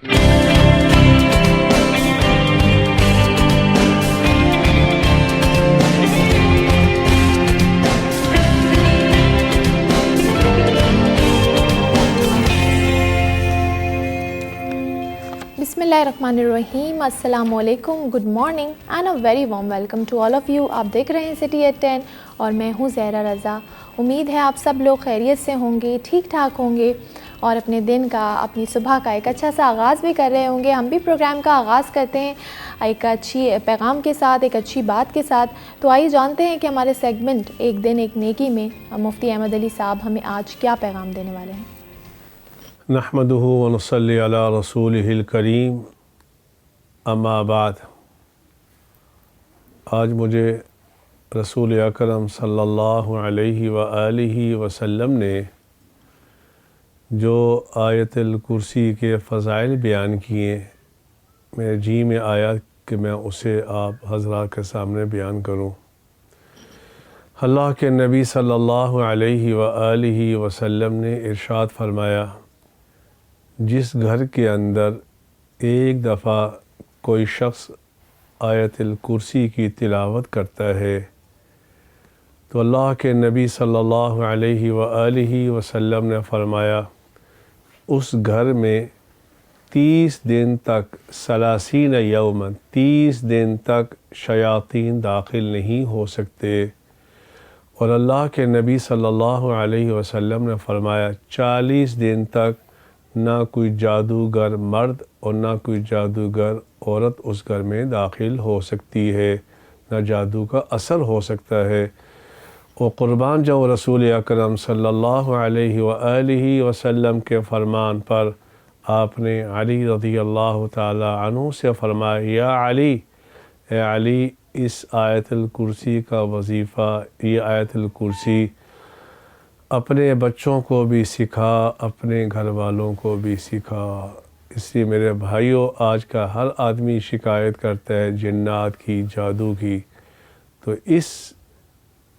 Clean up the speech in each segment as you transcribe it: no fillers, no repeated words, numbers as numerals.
बिस्मिल्लाहिर्रहमानिर्रहीम, अस्सलाम वालेकुम, good morning and a very warm welcome to all of you. आप देख रहे हैं सिटी एट 10 और मैं हूं ज़हरा रज़ा। उम्मीद है आप सब लोग खैरियत से होंगे, ठीक ठाक होंगे और अपने दिन का, अपनी सुबह का एक अच्छा सा आगाज़ भी कर रहे होंगे। हम भी प्रोग्राम का आगाज़ करते हैं एक अच्छी पैगाम के साथ, एक अच्छी बात के साथ। तो आइए जानते हैं कि हमारे सेगमेंट एक दिन एक नेकी में मुफ्ती अहमद अली साहब हमें आज क्या पैगाम देने वाले हैं। नहमदुहु व नसल्ली अला रसूलिहिल करीम, अम्मा बाद। आज मुझे रसूल अकरम सल्लल्लाहु अलैहि व आलिहि वसल्लम ने जो आयतुल कुर्सी के फ़ज़ाइल बयान किए, मेरे जी में आया कि मैं उसे आप हज़रात के सामने बयान करूं। अल्लाह के नबी सल्लल्लाहु अलैहि व आलिहि वसल्लम ने इरशाद फरमाया, जिस घर के अंदर एक दफ़ा कोई शख्स आयतुल कुर्सी की तिलावत करता है तो अल्लाह के नबी सल्लल्लाहु अलैहि व आलिहि वसल्लम ने फरमाया, उस घर में 30 दिन तक सलासीन यौमन 30 दिन तक शयातीन दाखिल नहीं हो सकते। और अल्लाह के नबी सल्लल्लाहु अलैहि वसल्लम ने फरमाया, 40 दिन तक ना कोई जादूगर मर्द और ना कोई जादूगर औरत उस घर में दाखिल हो सकती है, ना जादू का असर हो सकता है। और क़ुरबान जाओ रसूल अकरम सल्लल्लाहु अलैहि व आलिहि वसल्लम के फ़रमान पर आपने अली रज़ियल्लाहु ताला अन्हु से फरमाया, या अली, ए अली, इस आयतुल कुर्सी का वजीफ़ा, ये आयतुल कुर्सी अपने बच्चों को भी सिखा, अपने घर वालों को भी सिखा। इसलिए मेरे भाइयों, आज का हर आदमी शिकायत करता है जिन्नात की, जादू की। तो इस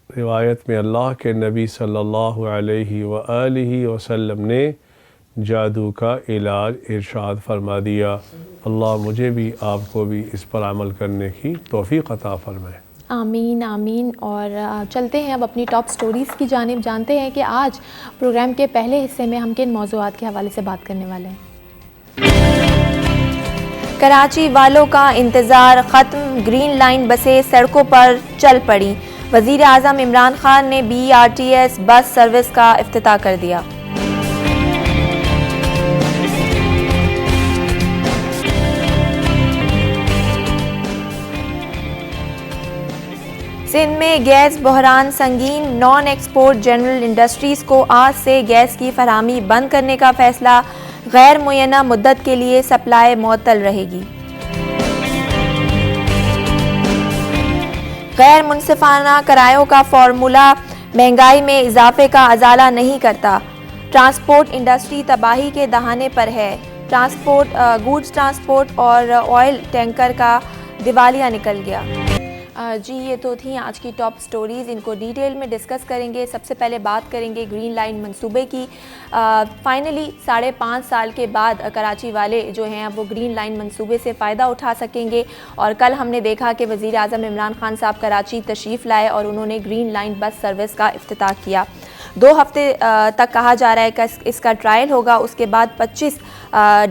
रिवायत में अल्लाह के नबी सल्लल्लाहु अलैहि व आलिहि वसल्लम ने जादू का इलाज इरशाद फरमा दिया। अल्लाह मुझे भी, आपको भी इस पर अमल करने की तौफ़ीक़ अता फरमाए। आमीन आमीन। और चलते हैं अब अपनी टॉप स्टोरीज़ की जानिब। जानते हैं कि आज प्रोग्राम के पहले हिस्से में हम किन मौज़ूआत के हवाले से बात करने वाले हैं। कराची वालों का इंतज़ार ख़त्म, ग्रीन लाइन बसें सड़कों पर चल पड़ी। वज़ीर आज़म इमरान खान ने BRTS बस सर्विस का इफ्तिताह कर दिया। सिंध में गैस बहरान संगीन, नॉन एक्सपोर्ट जनरल इंडस्ट्रीज़ को आज से गैस की फराहमी बंद करने का फैसला, गैर मुय्यना मुद्दत के लिए सप्लाई मुअत्तल रहेगी। गैर मुनसिफाना किरायों का फार्मूला महंगाई में इजाफे का अजाला नहीं करता। ट्रांसपोर्ट इंडस्ट्री तबाही के दहाने पर है। गुड्स ट्रांसपोर्ट और ऑयल टैंकर का दिवालिया निकल गया। जी, ये तो थी आज की टॉप स्टोरीज़। इनको डिटेल में डिस्कस करेंगे। सबसे पहले बात करेंगे ग्रीन लाइन मंसूबे की। फाइनली 5.5 साल के बाद कराची वाले जो हैं वो ग्रीन लाइन मंसूबे से फ़ायदा उठा सकेंगे। और कल हमने देखा कि वज़ीर आज़म इमरान खान साहब कराची तशरीफ़ लाए और उन्होंने ग्रीन लाइन बस सर्विस का इफ्तिताह किया। 2 हफ्ते तक कहा जा रहा है कि इसका ट्रायल होगा। उसके बाद 25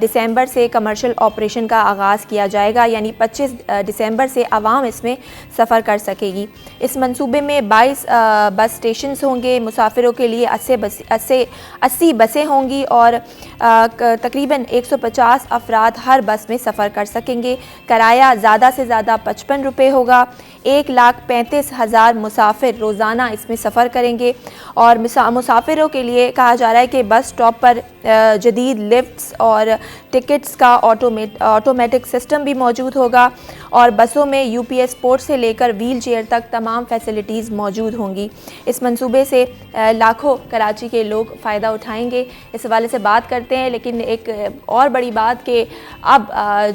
दिसंबर से कमर्शियल ऑपरेशन का आगाज़ किया जाएगा, यानी 25 दिसंबर से आवाम इसमें सफ़र कर सकेगी। इस मंसूबे में 22 बस स्टेशन होंगे। मुसाफिरों के लिए 80 बसें होंगी और तकरीबन 150 अफराद हर बस में सफ़र कर सकेंगे। किराया ज़्यादा से ज़्यादा 55 रुपये होगा। 1,35,000 मुसाफिर रोज़ाना इसमें सफ़र करेंगे। और मुसाफिरों के लिए कहा जा रहा है कि बस स्टॉप पर जदीद लिफ्ट्स और टिकट्स का ऑटोमेटिक सिस्टम भी मौजूद होगा। और बसों में UPS पोर्ट से लेकर व्हील चेयर तक तमाम फैसिलिटीज़ मौजूद होंगी। इस मंसूबे से लाखों कराची के लोग फ़ायदा उठाएंगे। इस हवाले से बात करते हैं। लेकिन एक और बड़ी बात कि अब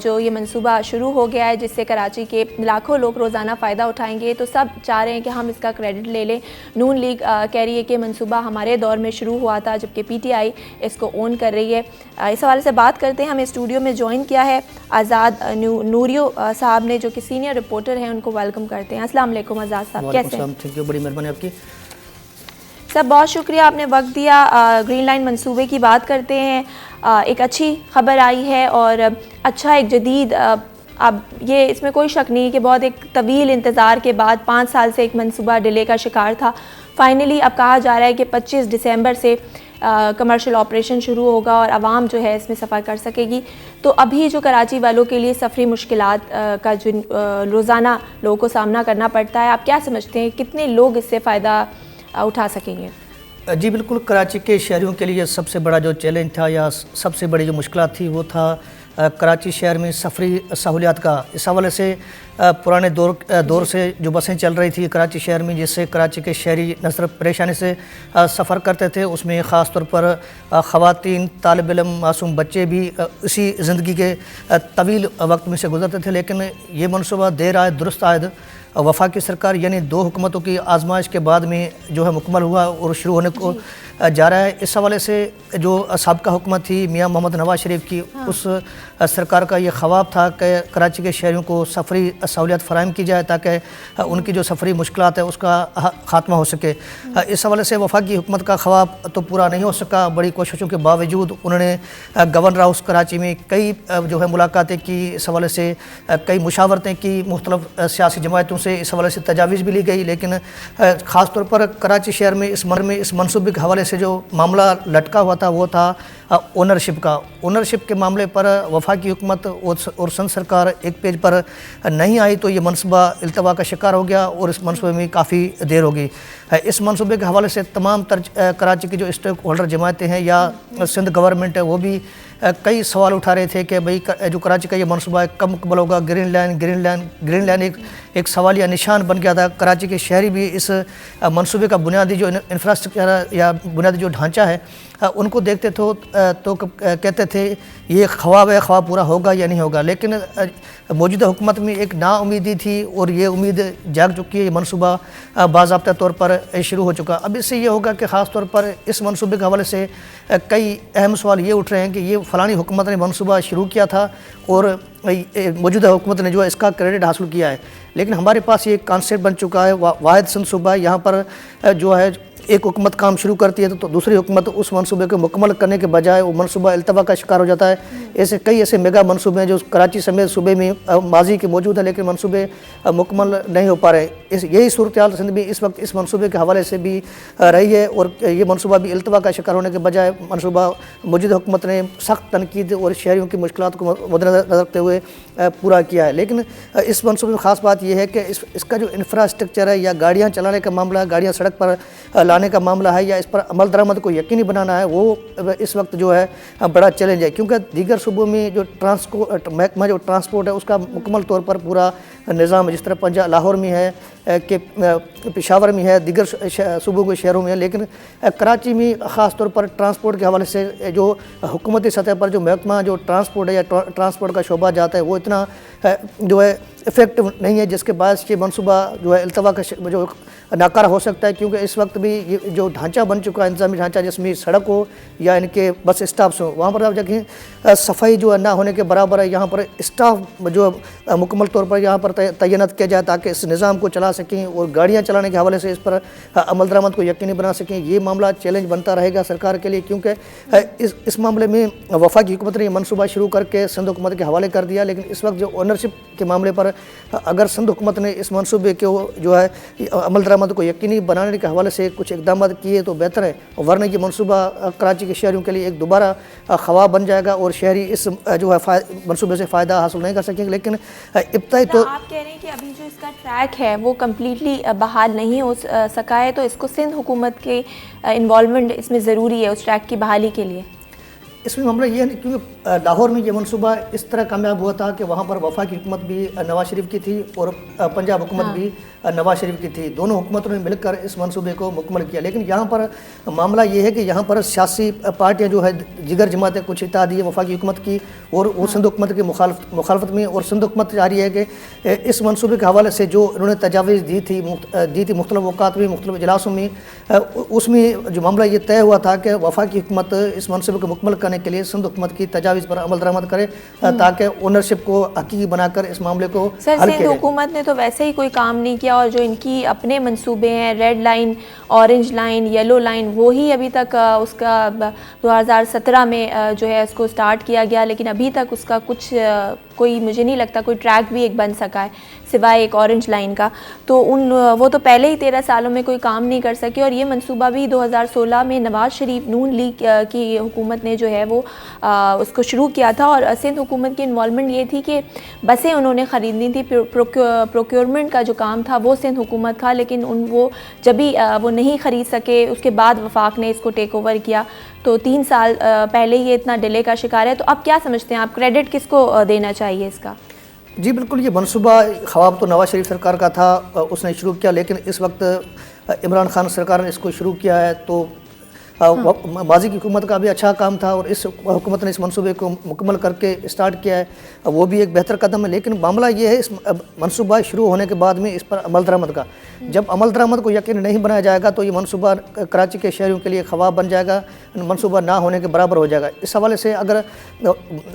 जो ये मंसूबा शुरू हो गया है जिससे कराची के लाखों लोग रोज़ाना फ़ायदा उठाएंगे, तो सब चाह रहे हैं कि हम इसका क्रेडिट ले लें। नून लीग कह रही है कि मंसूबा हमारे दौर में शुरू हुआ था, जबकि PTI इसको ओन कर रही है। इस हवाले से बात करते हैं। हमें स्टूडियो में ज्वाइन किया है आज़ाद नूरियो साहब ने, जो कि सीनियर रिपोर्टर हैं। उनको वेलकम करते हैं। अस्सलाम वालेकुम आज़ाद साहब, कैसे हैं? थैंक यू, बड़ी मेहरबानी आपकी। सब बहुत शुक्रिया, आपने वक्त दिया। ग्रीन लाइन मंसूबे की बात करते हैं। एक अच्छी खबर आई है और अच्छा एक जदीद, अब ये इसमें कोई शक नहीं कि बहुत एक तवील इंतज़ार के बाद 5 साल से एक मंसूबा डिले का शिकार था। फाइनली अब कहा जा रहा है कि 25 दिसंबर से कमर्शियल ऑपरेशन शुरू होगा और आवाम जो है इसमें सफ़र कर सकेगी। तो अभी जो कराची वालों के लिए सफरी मुश्किलात का जो रोज़ाना लोगों को सामना करना पड़ता है, आप क्या समझते हैं कितने लोग इससे फ़ायदा उठा सकेंगे? जी बिल्कुल, कराची के शहरियों के लिए सबसे बड़ा जो चैलेंज था या सबसे बड़ी जो मुश्किल थी वो था कराची शहर में सफरी सहूलियात का। इस हवाले से पुराने दौर से जो बसें चल रही थी कराची शहर में, जिससे कराची के शहरी न सिर्फ परेशानी से सफ़र करते थे, उसमें ख़ास तौर पर ख़वातीन, तालिब इल्म, मासूम बच्चे भी इसी ज़िंदगी के तवील वक्त में से गुजरते थे। लेकिन ये मनसूबा देर आयद दुरुस्त आयद वफाकी सरकार यानी 2 हुकूमतों की आजमाइश के बाद में जो है मुकम्मल हुआ और शुरू होने को जा रहा है। इस हवाले से जो साबिक़ा हुकूमत थी मियां मोहम्मद नवाज शरीफ की, उस सरकार का ये ख्वाब था कि कराची के शहरियों को सफरी सहूलियत फ़राहम की जाए ताकि उनकी जो सफरी मुश्किलात है उसका ख़ात्मा हो सके। इस हवाले से वफाकी हुकूमत का ख्वाब तो पूरा नहीं हो सका। बड़ी कोशिशों के बावजूद उन्होंने गवर्नर हाउस कराची में कई जो है मुलाकातें की, इस हवाले से कई मुशावरतें की, मुख्तलिफ सियासी जमातों से इस हवाले से तजावीज़ भी ली गई। लेकिन ख़ास तौर पर कराची शहर में इस मनसूबे के हवाले से जो मामला लटका हुआ था वो था ओनरशिप का। ओनरशिप के मामले पर वफाकी हुकूमत और संघ सरकार एक पेज पर नहीं आई तो ये मनसूबा इल्तवा का शिकार हो गया और इस मनसूबे में काफ़ी देर हो गई। इस मनसूबे के हवाले से तमाम कराची की जो स्टेक होल्डर जमातें हैं या सिंध गवर्नमेंट है वो भी कई सवाल उठा रहे थे कि भाई जो कराची का ये मनसूबा है कब मुकम्मल होगा। ग्रीन लाइन एक सवालिया निशान बन गया था। कराची के शहरी भी इस मनसूबे का बुनियादी जो इंफ्रास्ट्रक्चर या बुनियादी जो ढांचा है उनको देखते तो कहते थे ये ख्वाब है, ख्वाब पूरा होगा या नहीं होगा। लेकिन मौजूदा हुकूमत में एक नाउमीदी थी और ये उम्मीद जाग चुकी है। ये मनसूबा बाज़ाब्ता तौर पर शुरू हो चुका। अब इससे ये होगा कि ख़ास तौर पर इस मनसूबे के हवाले से कई अहम सवाल ये उठ रहे हैं कि ये फ़लानी हुकूमत ने मनसूबा शुरू किया था और मौजूदा हुकूमत ने जो है इसका क्रेडिट हासिल किया है। लेकिन हमारे पास ये कॉन्सेप्ट बन चुका है वाहिद सिंध सूबा। यहाँ पर जो है एक हुकूमत काम शुरू करती है तो दूसरी हुकूमत उस मनसूबे को मुकम्मल करने के बजाय वो मनसूबा इल्तवा का शिकार हो जाता है। ऐसे कई ऐसे मेगा मनसूबे हैं जो कराची समेत सूबे में माजी के मौजूद है लेकिन मनसूबे मुकम्मल नहीं हो पा रहे। यही सूरत हाल सिंध में इस वक्त इस मनसूबे के हवाले से भी रही है और ये मनसूबा भी इल्तवा का शिकार होने के बजाय मनसूबा मौजूदा हुकूमत ने सख्त तनकीद और शहरियों की मुश्किलात को मद्देनज़र रखते हुए पूरा किया है। लेकिन इस मनसूबे में ख़ास बात यह है कि इसका जो इंफ्रास्ट्रक्चर है या गाड़ियाँ चलाने का मामला है, गाड़ियाँ सड़क पर लाने का मामला है या इस पर अमल दरामद को यकीनी बनाना है, वो इस वक्त जो है बड़ा चैलेंज है। क्योंकि दीगर सूबों में जो महकमा जो ट्रांसपोर्ट है उसका मुकम्मल तौर पर पूरा निज़ाम जिस तरह पंजाब लाहौर में है कि पेशावर में है, दीगर सूबों के शहरों में है। लेकिन कराची में ख़ास तौर पर ट्रांसपोर्ट के हवाले से जो हुकूमती सतह पर जो महकमा जो ट्रांसपोर्ट है या ट्रांसपोर्ट का शोबा जाता है वो इतना जो है इफ़ेक्टिव नहीं है, जिसके बाद ये मनसूबा जो है इल्तवा का जो नाकारा हो सकता है। क्योंकि इस वक्त भी ये जो ढांचा बन चुका है, इंतजामी ढांचा, जिसमें सड़क हो या इनके बस स्टाफ्स हो, वहाँ पर आप देखें सफाई जो है ना होने के बराबर है। यहाँ पर स्टाफ जो मुकम्मल तौर पर यहाँ पर तैनात किया जाए ताकि इस निज़ाम को चला सकें और गाड़ियाँ चलाने के हवाले से इस पर अमल दरामद को यकीनी बना सकें। ये मामला चैलेंज बनता रहेगा सरकार के लिए, क्योंकि इस मामले में वफाकी हुकूमत ने मनसूबा शुरू करके सिंध हुकूमत के हवाले कर दिया। लेकिन इस वक्त जो ओनरशिप के मामले पर अगर सिंध हुकूमत ने इस मनसूबे को जो है अमल दरामद को यकीनी बनाने के हवाले से कुछ इक़दाम किए तो बेहतर है, वरना ये मनसूबा कराची के शहरियों के लिए एक दोबारा ख्वाब बन जाएगा और शहरी इस जो है मनसूबे से फ़ायदा हासिल नहीं कर सकेंगे। लेकिन इब्तदाई तो आप कह रहे हैं कि अभी जो इसका ट्रैक है वो कम्प्लीटली बहाल नहीं हो सका है, तो इसको सिंध हुकूमत के इन्वॉल्वमेंट इसमें ज़रूरी है उस ट्रैक की बहाली के लिए। इसमें मामला ये है क्योंकि लाहौर में ये मनसूबा इस तरह कामयाब हुआ था कि वहाँ पर वफाकी हुकूमत भी नवाज शरीफ की थी और पंजाब हुकूमत भी नवाज शरीफ की थी। दोनों हुकूमतों ने मिलकर इस मनसूबे को मुकम्मल किया। लेकिन यहाँ पर मामला ये है कि यहाँ पर सियासी पार्टियाँ जो है जिगर जमातें कुछ इत्तेहादी वफाकी हुकूमत की और वो सिंध हुकूमत की मुखालफत में, और सिंध हुकूमत चाह रही है कि इस मनसूबे के हवाले से जो उन्होंने तजावीज़ दी थी मुख्तलिफ अवकात में, मुख्तलिफ इजलासों में, उसमें जो मामला ये तय हुआ था कि वफाकी हुकूमत इस मनसूबे को मुकम्मल करने बनाने के लिए सिंध हुकूमत की तजावीज़ पर अमल दरामद करे ताकि ओनरशिप को हकीकी बनाकर इस मामले को सर, हल सिंध किया जाए। हुकूमत ने तो वैसे ही कोई काम नहीं किया और जो इनकी अपने मंसूबे हैं, red line, orange line, yellow line, वो ही अभी तक उसका 2017 में जो है उसको स्टार्ट किया गया, लेकिन अभी तक उसका कुछ कोई, मुझे नहीं लगता कोई ट्रैक भी एक बन सका है सिवाय एक ऑरेंज लाइन का। तो वो तो पहले ही 13 सालों में कोई काम नहीं कर सके। और ये मंसूबा भी 2016 में नवाज़ शरीफ नून लीग की हुकूमत ने जो है वो उसको शुरू किया था। और सिंध हुकूमत की इन्वॉल्वमेंट ये थी कि बसें उन्होंने ख़रीदनी थी, प्रोक्योरमेंट का जो काम था वो सिंध हुकूमत का, लेकिन वो जब भी वो नहीं ख़रीद सके उसके बाद वफाक ने इसको टेक ओवर किया। तो 3 साल पहले ये इतना डिले का शिकार है। तो अब क्या समझते हैं आप, क्रेडिट किसको देना चाहिए इसका? जी बिल्कुल, ये मनसूबा ख्वाब तो नवाज़ शरीफ सरकार का था, उसने शुरू किया, लेकिन इस वक्त इमरान खान सरकार ने इसको शुरू किया है। तो माजी की हुकूमत का भी अच्छा काम था और इस हुकूमत ने इस मनसूबे को मुकम्मल करके स्टार्ट किया है, वो भी एक बेहतर कदम है। लेकिन मामला ये है इस मनसूबा शुरू होने के बाद में इस पर अमल दरामद का, जब अमल दरामद को यकीन नहीं बनाया जाएगा तो ये मनसूबा कराची के शहरियों के लिए ख्वाब बन जाएगा, मनसूबा ना होने के बराबर हो जाएगा। इस हवाले से अगर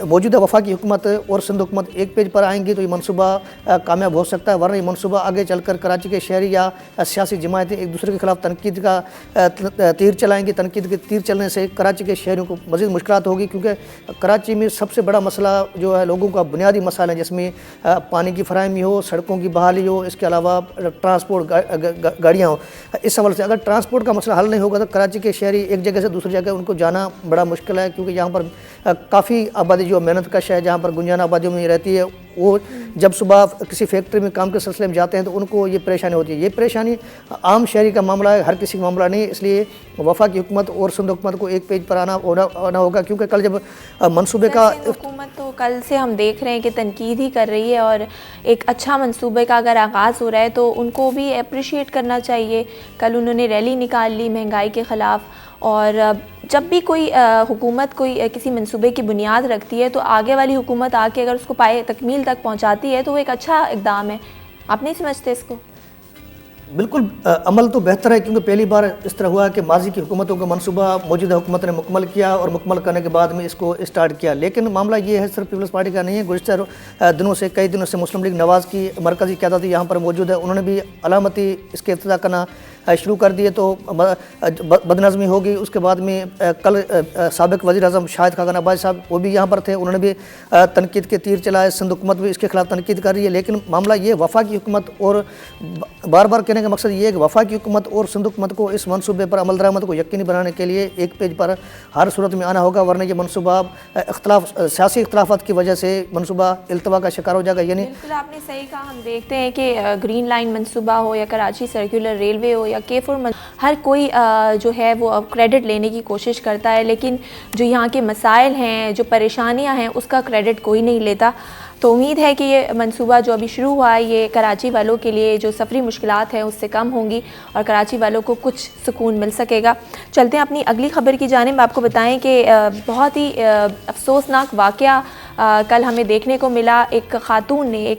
मौजूदा वफाकी हुकूमत और सिंध हुकूमत एक पेज पर आएंगी तो ये मनसूबा कामयाब हो सकता है, वरना ये मनसूबा आगे चलकर कराची के शहरी या सियासी जमायतें एक दूसरे के खिलाफ तनकीद का तीर चलाएंगी। तनकीद के तीर चलने से कराची के शहरियों को मज़ीद मुश्किलात होगी, क्योंकि कराची में सबसे बड़ा मसला जो है लोगों का बुनियादी मसाला है, जिसमें पानी की फराहमी हो, सड़कों की बहाली हो, इसके अलावा ट्रांसपोर्ट गाड़ियाँ हो। इस हवाले से अगर ट्रांसपोर्ट का मसला हल नहीं होगा तो कराची के शहरी एक जगह से दूसरी जगह उनको जाना बड़ा मुश्किल है, क्योंकि यहाँ पर काफ़ी आबादी जो मेहनत कश है, जहाँ पर गुंजाना आबादियों में रहती है, वो जब सुबह किसी फैक्ट्री में काम के सिलसिले में जाते हैं तो उनको ये परेशानी होती है। ये परेशानी आम शहरी का मामला है, हर किसी का मामला नहीं है। इसलिए वफाकी हुकूमत और सिंध हुकूमत को एक पेज पर आना होगा, क्योंकि कल जब मनसूबे का हुकूमत तो कल से हम देख रहे हैं कि तनकीद ही कर रही है, और एक अच्छा मनसूबे का अगर आगाज़ हो रहा है तो उनको भी अप्रिशिएट करना चाहिए। कल उन्होंने रैली निकाल ली महंगाई के ख़िलाफ़, और जब भी कोई हुकूमत कोई किसी मंसूबे की बुनियाद रखती है तो आगे वाली हुकूमत आके अगर उसको पाए तकमील तक पहुंचाती है तो वो एक अच्छा इक़दाम है। आप नहीं समझते इसको? बिल्कुल, अमल तो बेहतर है, क्योंकि पहली बार इस तरह हुआ कि माजी की हुकूमतों का मनसूबा मौजूदा हुकूमत ने मुकम्मल किया और मुकम्मल करने के बाद में इसको स्टार्ट किया। लेकिन मामला ये है सिर्फ पीपल्स पार्टी का नहीं है, गुज़िश्ता दिनों से कई दिनों से मुस्लिम लीग नवाज़ की मरकज़ी क़यादत यहाँ पर मौजूद है, उन्होंने भी अलामती इसके इफ्तिताह करना शुरू कर दिए। तो बदनज़मी होगी। उसके बाद में कल साबिक़ वज़ीर आज़म शाहिद खाकन अब्बासी साहब वो भी यहाँ पर थे, उन्होंने भी तनकीद के तीर चलाए। सिंध हुकूमत भी इसके खिलाफ तनकीद कर रही है। लेकिन मामला ये वफाकी हुकूमत, और बार बार कहने का मकसद ये है कि वफाकी हुकूमत और सिंध हुकूमत को इस मनसूबे पर अमल दरामद को यकीनी बनाने के लिए एक पेज पर हर सूरत में आना होगा, वरना ये मनसूबा सियासी इख्तलाफात की वजह से मनसूबा इल्तवा का शिकार हो जाएगा। यानी बिल्कुल आपने सही कहा। हम देखते हैं कि ग्रीन लाइन मनसूबा हो या कराची सर्कुलर रेलवे हो या K4, हर कोई जो है वो क्रेडिट लेने की कोशिश करता है, लेकिन जो यहाँ के मसाइल हैं, जो परेशानियाँ हैं, उसका क्रेडिट कोई नहीं लेता। तो उम्मीद है कि ये मंसूबा जो अभी शुरू हुआ है ये कराची वालों के लिए जो सफरी मुश्किलात हैं उससे कम होंगी और कराची वालों को कुछ सुकून मिल सकेगा। चलते हैं अपनी अगली ख़बर की जानिब। आपको बताएं कि बहुत ही अफसोसनाक वाक़या कल हमें देखने को मिला। एक ख़ातून ने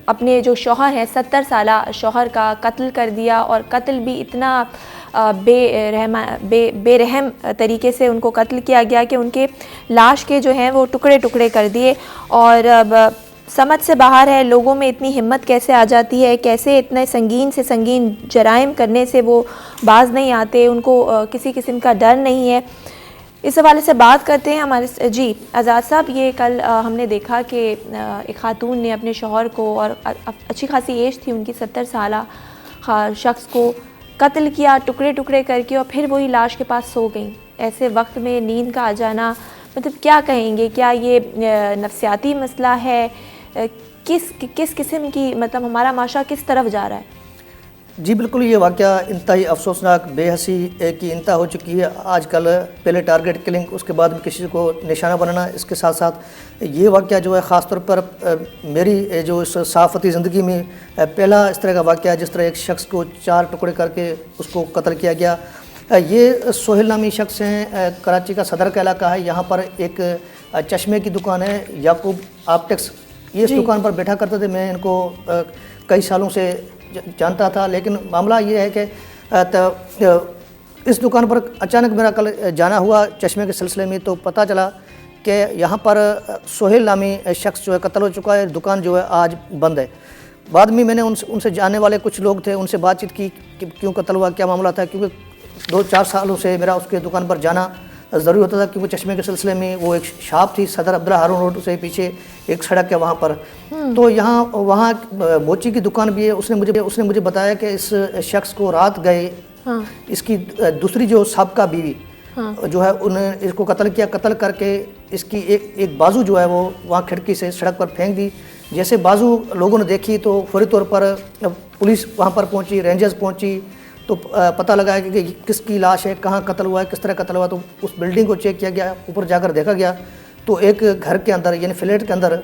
अपने जो शौहर हैं 70 साला शौहर का कत्ल कर दिया, और कत्ल भी इतना बेरहम तरीके से उनको कत्ल किया गया कि उनके लाश के जो हैं वो टुकड़े टुकड़े कर दिए। और अब समझ से बाहर है लोगों में इतनी हिम्मत कैसे आ जाती है, कैसे इतने संगीन से संगीन जराइम करने से वो बाज नहीं आते, उनको किसी किस्म का डर नहीं है। इस हवाले से बात करते हैं हमारे जी आज़ाद साहब। ये कल हमने देखा कि एक ख़ातून ने अपने शौहर को, और अच्छी खासी एज थी उनकी, 70 साला शख्स को कत्ल किया टुकड़े टुकड़े करके, और फिर वही लाश के पास सो गई। ऐसे वक्त में नींद का आ जाना, मतलब क्या कहेंगे, क्या ये नफ्सियाती मसला है? किस किस्म की, मतलब हमारा माशरा किस तरफ जा रहा है? जी बिल्कुल, ये वाक़या इंतहाई अफसोसनाक, बेहसी की इंतहा हो चुकी है। आजकल पहले टारगेट किलिंग, उसके बाद में किसी को निशाना बनाना, इसके साथ साथ ये वाक़या जो है ख़ास तौर पर मेरी जो सहाफ़ती ज़िंदगी में पहला इस तरह का वाक़या, जिस तरह एक शख्स को 4 टुकड़े करके उसको कत्ल किया गया। ये सोहेल नामी शख्स हैं, कराची का सदर का इलाका है। यहाँ पर एक चश्मे की दुकान है, याकूब ऑप्टिक्स, ये इस दुकान पर बैठा करते थे। मैं इनको कई सालों से जानता था, लेकिन मामला ये है कि इस दुकान पर अचानक मेरा कल जाना हुआ चश्मे के सिलसिले में, तो पता चला कि यहाँ पर सोहेल नामी शख्स जो है कत्ल हो चुका है, दुकान जो है आज बंद है। बाद में मैंने उनसे जानने वाले कुछ लोग थे, उनसे बातचीत की कि क्यों कत्ल हुआ, क्या मामला था, क्योंकि 2-4 सालों से मेरा उसके दुकान पर जाना ज़रूरी होता था, क्योंकि चश्मे के सिलसिले में वो एक शॉप थी सदर अब्दुल्ला हारून रोड से पीछे एक सड़क है वहाँ पर। तो वहाँ मोची की दुकान भी है। उसने मुझे बताया कि इस शख्स को रात गए, इसकी दूसरी जो साबका बीवी जो है उन्हें इसको कत्ल किया। कत्ल करके इसकी एक बाजू जो है वो वहाँ खिड़की से सड़क पर फेंक दी। जैसे बाजू लोगों ने देखी तो फौरी तौर पर पुलिस वहाँ पर पहुँची, रेंजर्स पहुँची, तो पता लगा कि किसकी लाश है, कहाँ कत्ल हुआ है, किस तरह कत्ल हुआ। तो उस बिल्डिंग को चेक किया गया, ऊपर जाकर देखा गया तो एक घर के अंदर यानी फ्लैट के अंदर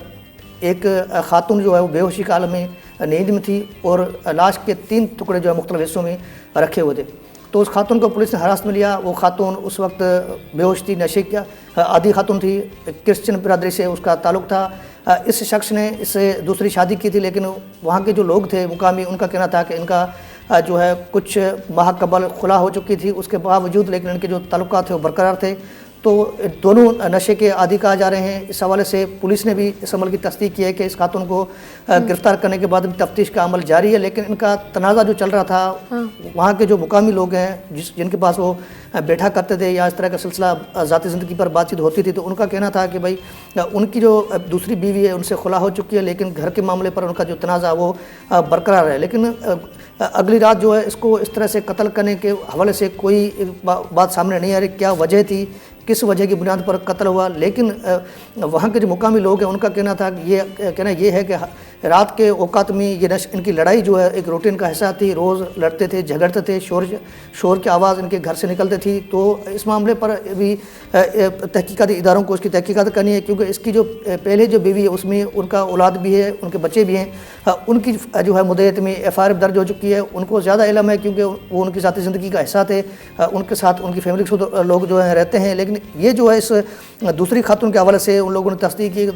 एक खातून जो है वो बेहोशी के हाल में नींद में थी और लाश के 3 टुकड़े जो है मुख्तलिफ हिस्सों में रखे हुए थे। तो उस खातून को पुलिस ने हिरासत में लिया। वो खातून उस वक्त बेहोश थी, नशे की आदी खातून थी, क्रिश्चियन बिरादरी से उसका ताल्लुक़ था। इस शख्स ने इससे दूसरी शादी की थी, लेकिन वहाँ के जो लोग थे मुकामी, उनका कहना था कि इनका जो है कुछ माह कबल खुला हो चुकी थी, उसके बावजूद लेकिन इनके जो ताल्लुकात थे वो बरकरार थे। तो दोनों नशे के आदी कहा जा रहे हैं। इस हवाले से पुलिस ने भी इस अमल की तस्दीक की है कि इस खातून को गिरफ्तार करने के बाद भी तफ्तीश का अमल जारी है। लेकिन इनका तनाज़ा जो चल रहा था, वहाँ के जो मुकामी लोग हैं जिनके पास वो बैठा करते थे या इस तरह का सिलसिला ज़ाती ज़िंदगी पर बातचीत होती थी, तो उनका कहना था कि भाई उनकी जो दूसरी बीवी है उनसे खुला हो चुकी है, लेकिन घर के मामले पर उनका जो तनाज़ा वो बरकरार है। लेकिन अगली रात जो है इसको इस तरह से कत्ल करने के हवाले से कोई बात सामने नहीं आ रही, क्या वजह थी, किस वजह की बुनियाद पर कत्ल हुआ। लेकिन वहाँ के जो मुकामी लोग हैं उनका कहना था कि कहना ये है कि रात के औकात में ये इनकी लड़ाई जो है एक रूटीन का हिस्सा थी। रोज़ लड़ते थे, झगड़ते थे, शोर की आवाज़ इनके घर से निकलती थी। तो इस मामले पर भी तहकीकाती इदारों को इसकी तहकीकात करनी है, क्योंकि इसकी जो पहले जो बीवी है उसमें उनका औलाद भी है, उनके बच्चे भी हैं। उनकी जो है मुद्दत में FIR दर्ज हो चुकी है। उनको ज़्यादा इल्म है क्योंकि वो उनकी ज़ाती ज़िंदगी का हिस्सा थे, उनके साथ उनकी फैमिली के लोग जो है रहते हैं। लेकिन ये जो है इस दूसरी खातून के हवाले से उन लोगों ने तस्दीक की,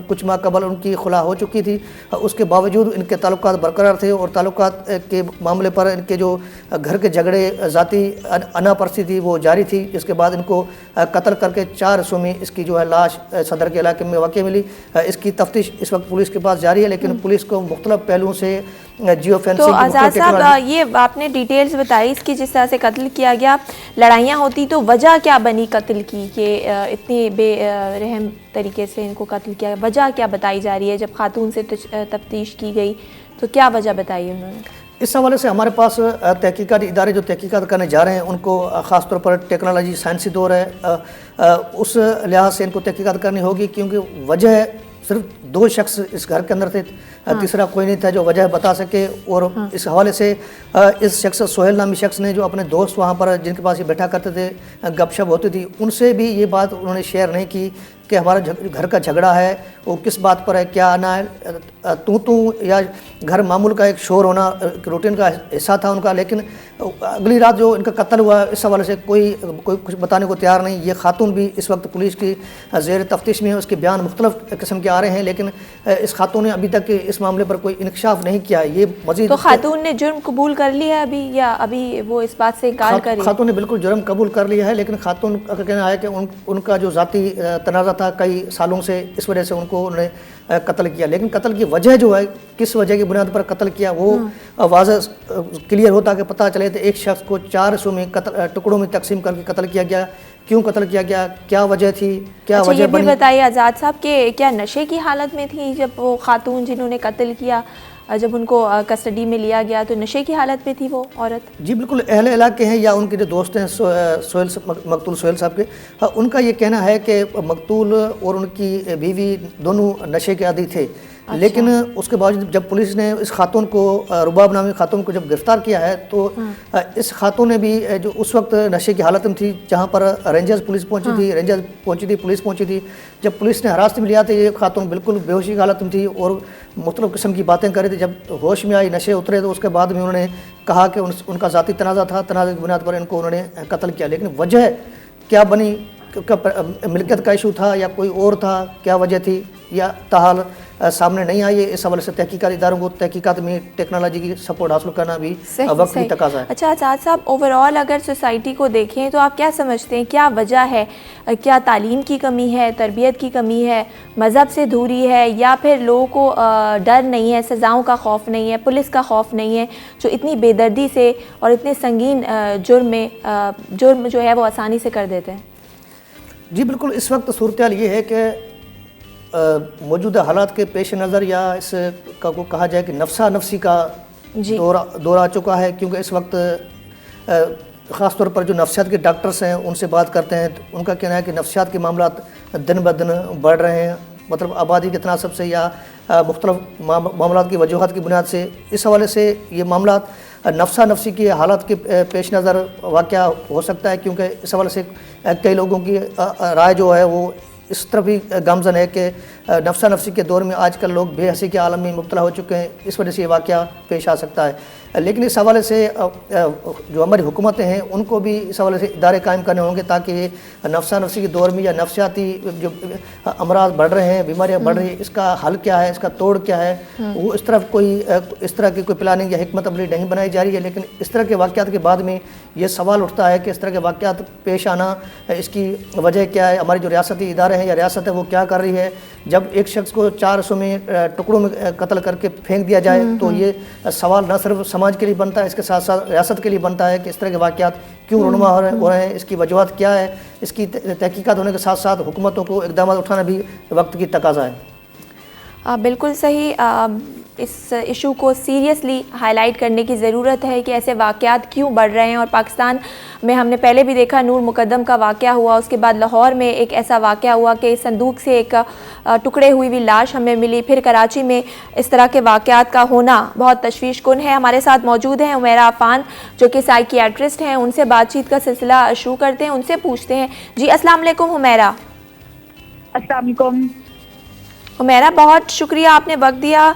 कुछ माह कबल उनकी खुला हो चुकी थी, उसके बावजूद इनके ताल्लुकात बरकरार थे और ताल्लुकात के मामले पर इनके जो घर के झगड़े ज़ाती अनापरसी थी वो जारी थी। जिसके बाद इनको कत्ल करके 4 हिस्सों में इसकी जो है लाश सदर के इलाके में वाक़ मिली। इसकी तफ्तीश इस वक्त पुलिस के पास जारी है, लेकिन पुलिस को मुख्तलिफ पहलुओं से जियो फेंसिंग। तो आज़ाद साहब, ये आपने डिटेल्स बताई इसकी, जिस तरह से कत्ल किया गया, लड़ाइयाँ होती तो वजह क्या बनी कत्ल की कि इतनी बेरहम तरीके से इनको कत्ल किया, वजह क्या बताई जा रही है? जब खातून से तफ्तीश की गई तो क्या वजह बताई उन्होंने? इस हवाले से हमारे पास तहकीकाती इदारे जो तहकीकात करने जा रहे हैं उनको ख़ास तौर पर टेक्नोलॉजी साइंसी दौर है, उस लिहाज से इनको तहकीकात करनी होगी, क्योंकि वजह सिर्फ 2 शख्स इस घर के अंदर थे, तीसरा कोई नहीं था जो वजह बता सके। और इस हवाले से इस शख्स सोहेल नामी शख्स ने जो अपने दोस्त वहाँ पर जिनके पास ये बैठा करते थे, गपशप होती थी, उनसे भी ये बात उन्होंने शेयर नहीं की कि हमारा घर का झगड़ा है वो किस बात पर है, क्या आना है, तू या घर मामूल का एक शोर होना रूटीन का हिस्सा था उनका। लेकिन अगली रात जो इनका कत्ल हुआ, इस हवाले से कोई कुछ बताने को तैयार नहीं। ये खातून भी इस वक्त पुलिस की ज़ेर तफ्तीश में है, उसके बयान मुख्तलिफ किस्म के आ रहे हैं, लेकिन इस खातून ने अभी तक इस मामले पर कोई इंकशाफ नहीं किया। ये मजीद तो खातून ने जुर्म कबूल कर लिया है अभी, या अभी वो इस बात से इनकार कर रही है? खातून ने बिल्कुल जुर्म कबूल कर लिया है, लेकिन खातून का कहना है कि उनका जो ज़ाती तनाज़ा था कई सालों से, इस वजह से उन्होंने कत्ल किया। लेकिन कत्ल की वजह जो है, किस वजह की बुनियाद पर कत्ल किया, वो वाज़ह क्लियर होता कि पता चले। तो एक शख्स को 4 हिस्सों में टुकड़ों में तकसीम करके कत्ल किया गया, क्यों कत्ल किया गया, क्या वजह थी, क्या वजह बनी? ये भी बताइए आज़ाद साहब कि क्या नशे की हालत में थी जब वो खातून जिन्होंने कत्ल किया, जब उनको कस्टडी में लिया गया तो नशे की हालत में थी वो औरत? जी बिल्कुल, अहले इलाके हैं या उनके जो दोस्त हैं मकतूल सोहेल साहब के, उनका ये कहना है कि मकतूल और उनकी बीवी दोनों नशे के आदी थे। अच्छा। लेकिन उसके बावजूद जब पुलिस ने इस खातून को, रुबाब नामी खातून को जब गिरफ्तार किया है, तो इस खातून ने भी जो उस वक्त नशे की हालत में थी, जहाँ पर रेंजर्स पुलिस पहुँची थी, रेंजर्स पहुँची थी, पुलिस पहुँची थी, जब पुलिस ने हिरासत में लिया तो ये खातून बिल्कुल बेहोशी की हालत में थी और मुख्तलिफ किस्म की बातें कर रही थी। जब होश में आई, नशे उतरे, तो उसके बाद में उन्होंने कहा कि उनका ज़ाती तनाज़ा था, तनाज़े की बुनियाद पर इनको उन्होंने कत्ल किया। लेकिन वजह क्या बनी, मिल्कियत का इशू था या कोई और था, क्या वजह थी, या ताहाल सामने नहीं आई है। इस हवाले से तहकीकात इदारों को तहकीकात में टेक्नोलॉजी की सपोर्ट हासिल करना भी वक्त की तकाजा है। अच्छा साद साहब, ओवरऑल अगर सोसाइटी को देखें तो आप क्या समझते हैं, क्या वजह है? क्या तालीम की कमी है, तरबियत की कमी है, मज़हब से दूरी है, या फिर लोगों को डर नहीं है, सज़ाओं का खौफ नहीं है, पुलिस का खौफ नहीं है, जो इतनी बेदर्दी से और इतने संगीन जुर्म जो है वो आसानी से कर देते हैं? जी बिल्कुल, इस वक्त सूरत हाल ये है कि मौजूदा हालात के पेश नज़र या इस का को कहा जाए कि नफ्सा नफसी का दौर आ चुका है, क्योंकि इस वक्त ख़ास तौर पर जो नफ्सियात के डॉक्टर्स हैं उनसे बात करते हैं तो उनका कहना है कि नफ्सियात के मामला दिन ब दिन बढ़ रहे हैं, मतलब आबादी के तनासब से या मुख्तलिफ मामलात की वजूहत की बुनियाद से। इस हवाले से ये मामला नफ्सा नफसी की हालात के पेश नज़र वाक़या हो सकता है, क्योंकि इस हवाले से कई लोगों की राय जो है वो इस तरफ ही गामजन है कि नफ्सा नफसी के दौर में आजकल लोग बेहसी के आलम में मुब्तला हो चुके हैं, इस वजह से ये वाक़या पेश आ सकता है। लेकिन इस हवाले से जो हमारी हुकूमतें हैं उनको भी इस हवाले से इदारे कायम करने होंगे ताकि ये नफ्सा नफसी के दौर में या नफ्सियाती जो अमराज बढ़ रहे हैं, बीमारियाँ बढ़ रही हैं, इसका हल क्या है, इसका तोड़ क्या है, वो इस तरह की कोई प्लानिंग या हिकमत अमली नहीं बनाई जा रही है। लेकिन इस तरह के वाक़यात के बाद में ये सवाल उठता है कि इस तरह के वाक़यात पेश आना, इसकी वजह क्या है, हमारी जो रियासती इदारे हैं या रियासत है वो क्या कर रही है। जब एक शख्स को 400 में टुकड़ों में कत्ल करके फेंक दिया जाए तो ये सवाल न सिर्फ समाज के लिए बनता है, इसके साथ साथ रियासत के लिए बनता है कि इस तरह के वाक़यात क्यों रुनुमा हो रहे हैं, इसकी वजूहत क्या है। इसकी तहकीकात होने के साथ साथ हुकूमतों को इक़दाम उठाना भी वक्त की तकाजा है। बिल्कुल सही। इस इशू को सीरियसली हाईलाइट करने की ज़रूरत है कि ऐसे वाक़यात क्यों बढ़ रहे हैं। और पाकिस्तान में हमने पहले भी देखा, नूर मुकद्दम का वाक़या हुआ, उसके बाद लाहौर में एक ऐसा वाक़या हुआ कि संदूक से एक टुकड़े हुई हुई लाश हमें मिली। फिर कराची में इस तरह के वाक़यात का होना बहुत तशवीशकुन है। हमारे साथ मौजूद हैं उमैरा अफ़ान जो कि साइकियाट्रिस्ट हैं, उनसे बातचीत का सिलसिला शुरू करते हैं, उनसे पूछते हैं। जी अस्सलाम वालेकुम हुमैरा। अस्सलाम वालेकुम हुमैरा, बहुत शुक्रिया आपने वक्त दिया।